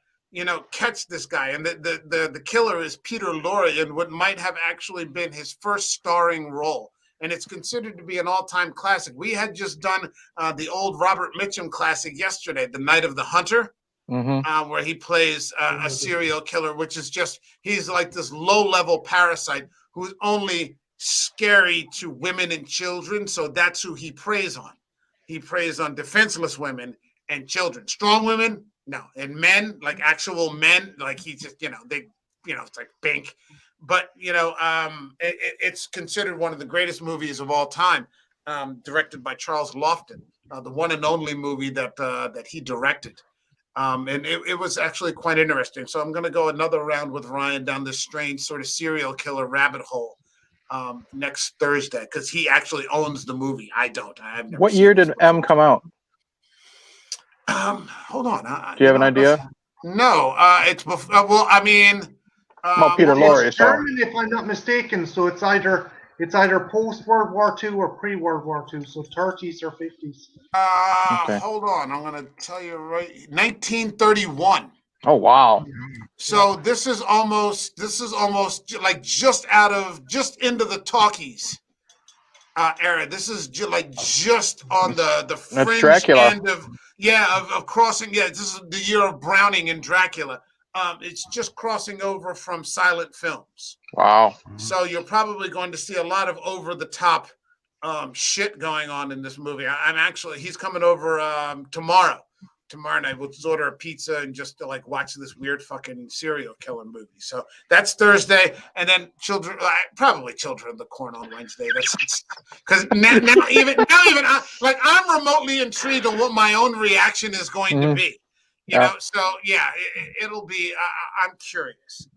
catch this guy, and the killer is Peter Lorre, and what might have actually been his first starring role. And it's considered to be an all-time classic. We had just done the old Robert Mitchum classic yesterday, The Night of the Hunter, where he plays a serial killer, which is he's like this low-level parasite who's only scary to women and children, so that's who he preys on. He preys on defenseless women and children. Strong women, no. And men, like actual men, like he just, it's like Bink. But it's considered one of the greatest movies of all time, directed by Charles Lofton, the one and only movie that he directed, and it was actually quite interesting. So I'm going to go another round with Ryan down this strange sort of serial killer rabbit hole next Thursday, because he actually owns the movie. I don't. I've never. What year did M come out? Hold on. Do you have an idea? No. It's before. Well, I mean. Peter Lorre. It's German, if I'm not mistaken. So it's either post World War II or pre World War II. So 30s or 50s. Okay. Hold on. I'm going to tell you right. 1931. Oh wow. So this is almost like just into the talkies era. This is just on the fringe end of crossing. Yeah, this is the year of Browning and Dracula. It's just crossing over from silent films. Wow. So you're probably going to see a lot of over the top shit going on in this movie. He's coming over tomorrow night. We'll just order a pizza and just to watch this weird fucking serial killer movie. So that's Thursday, and then probably Children of the Corn on Wednesday. That's because now even I'm remotely intrigued on what my own reaction is going to be. So yeah, it'll be. I'm curious.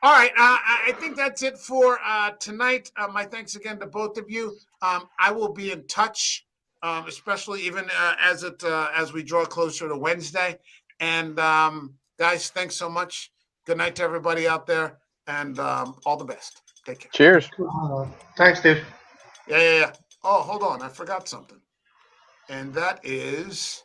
All right, I think that's it for tonight. My thanks again to both of you. I will be in touch, especially even as we draw closer to Wednesday. And guys, thanks so much. Good night to everybody out there, and all the best. Take care. Cheers. Thanks, dude. Yeah. Oh, hold on, I forgot something, and that is.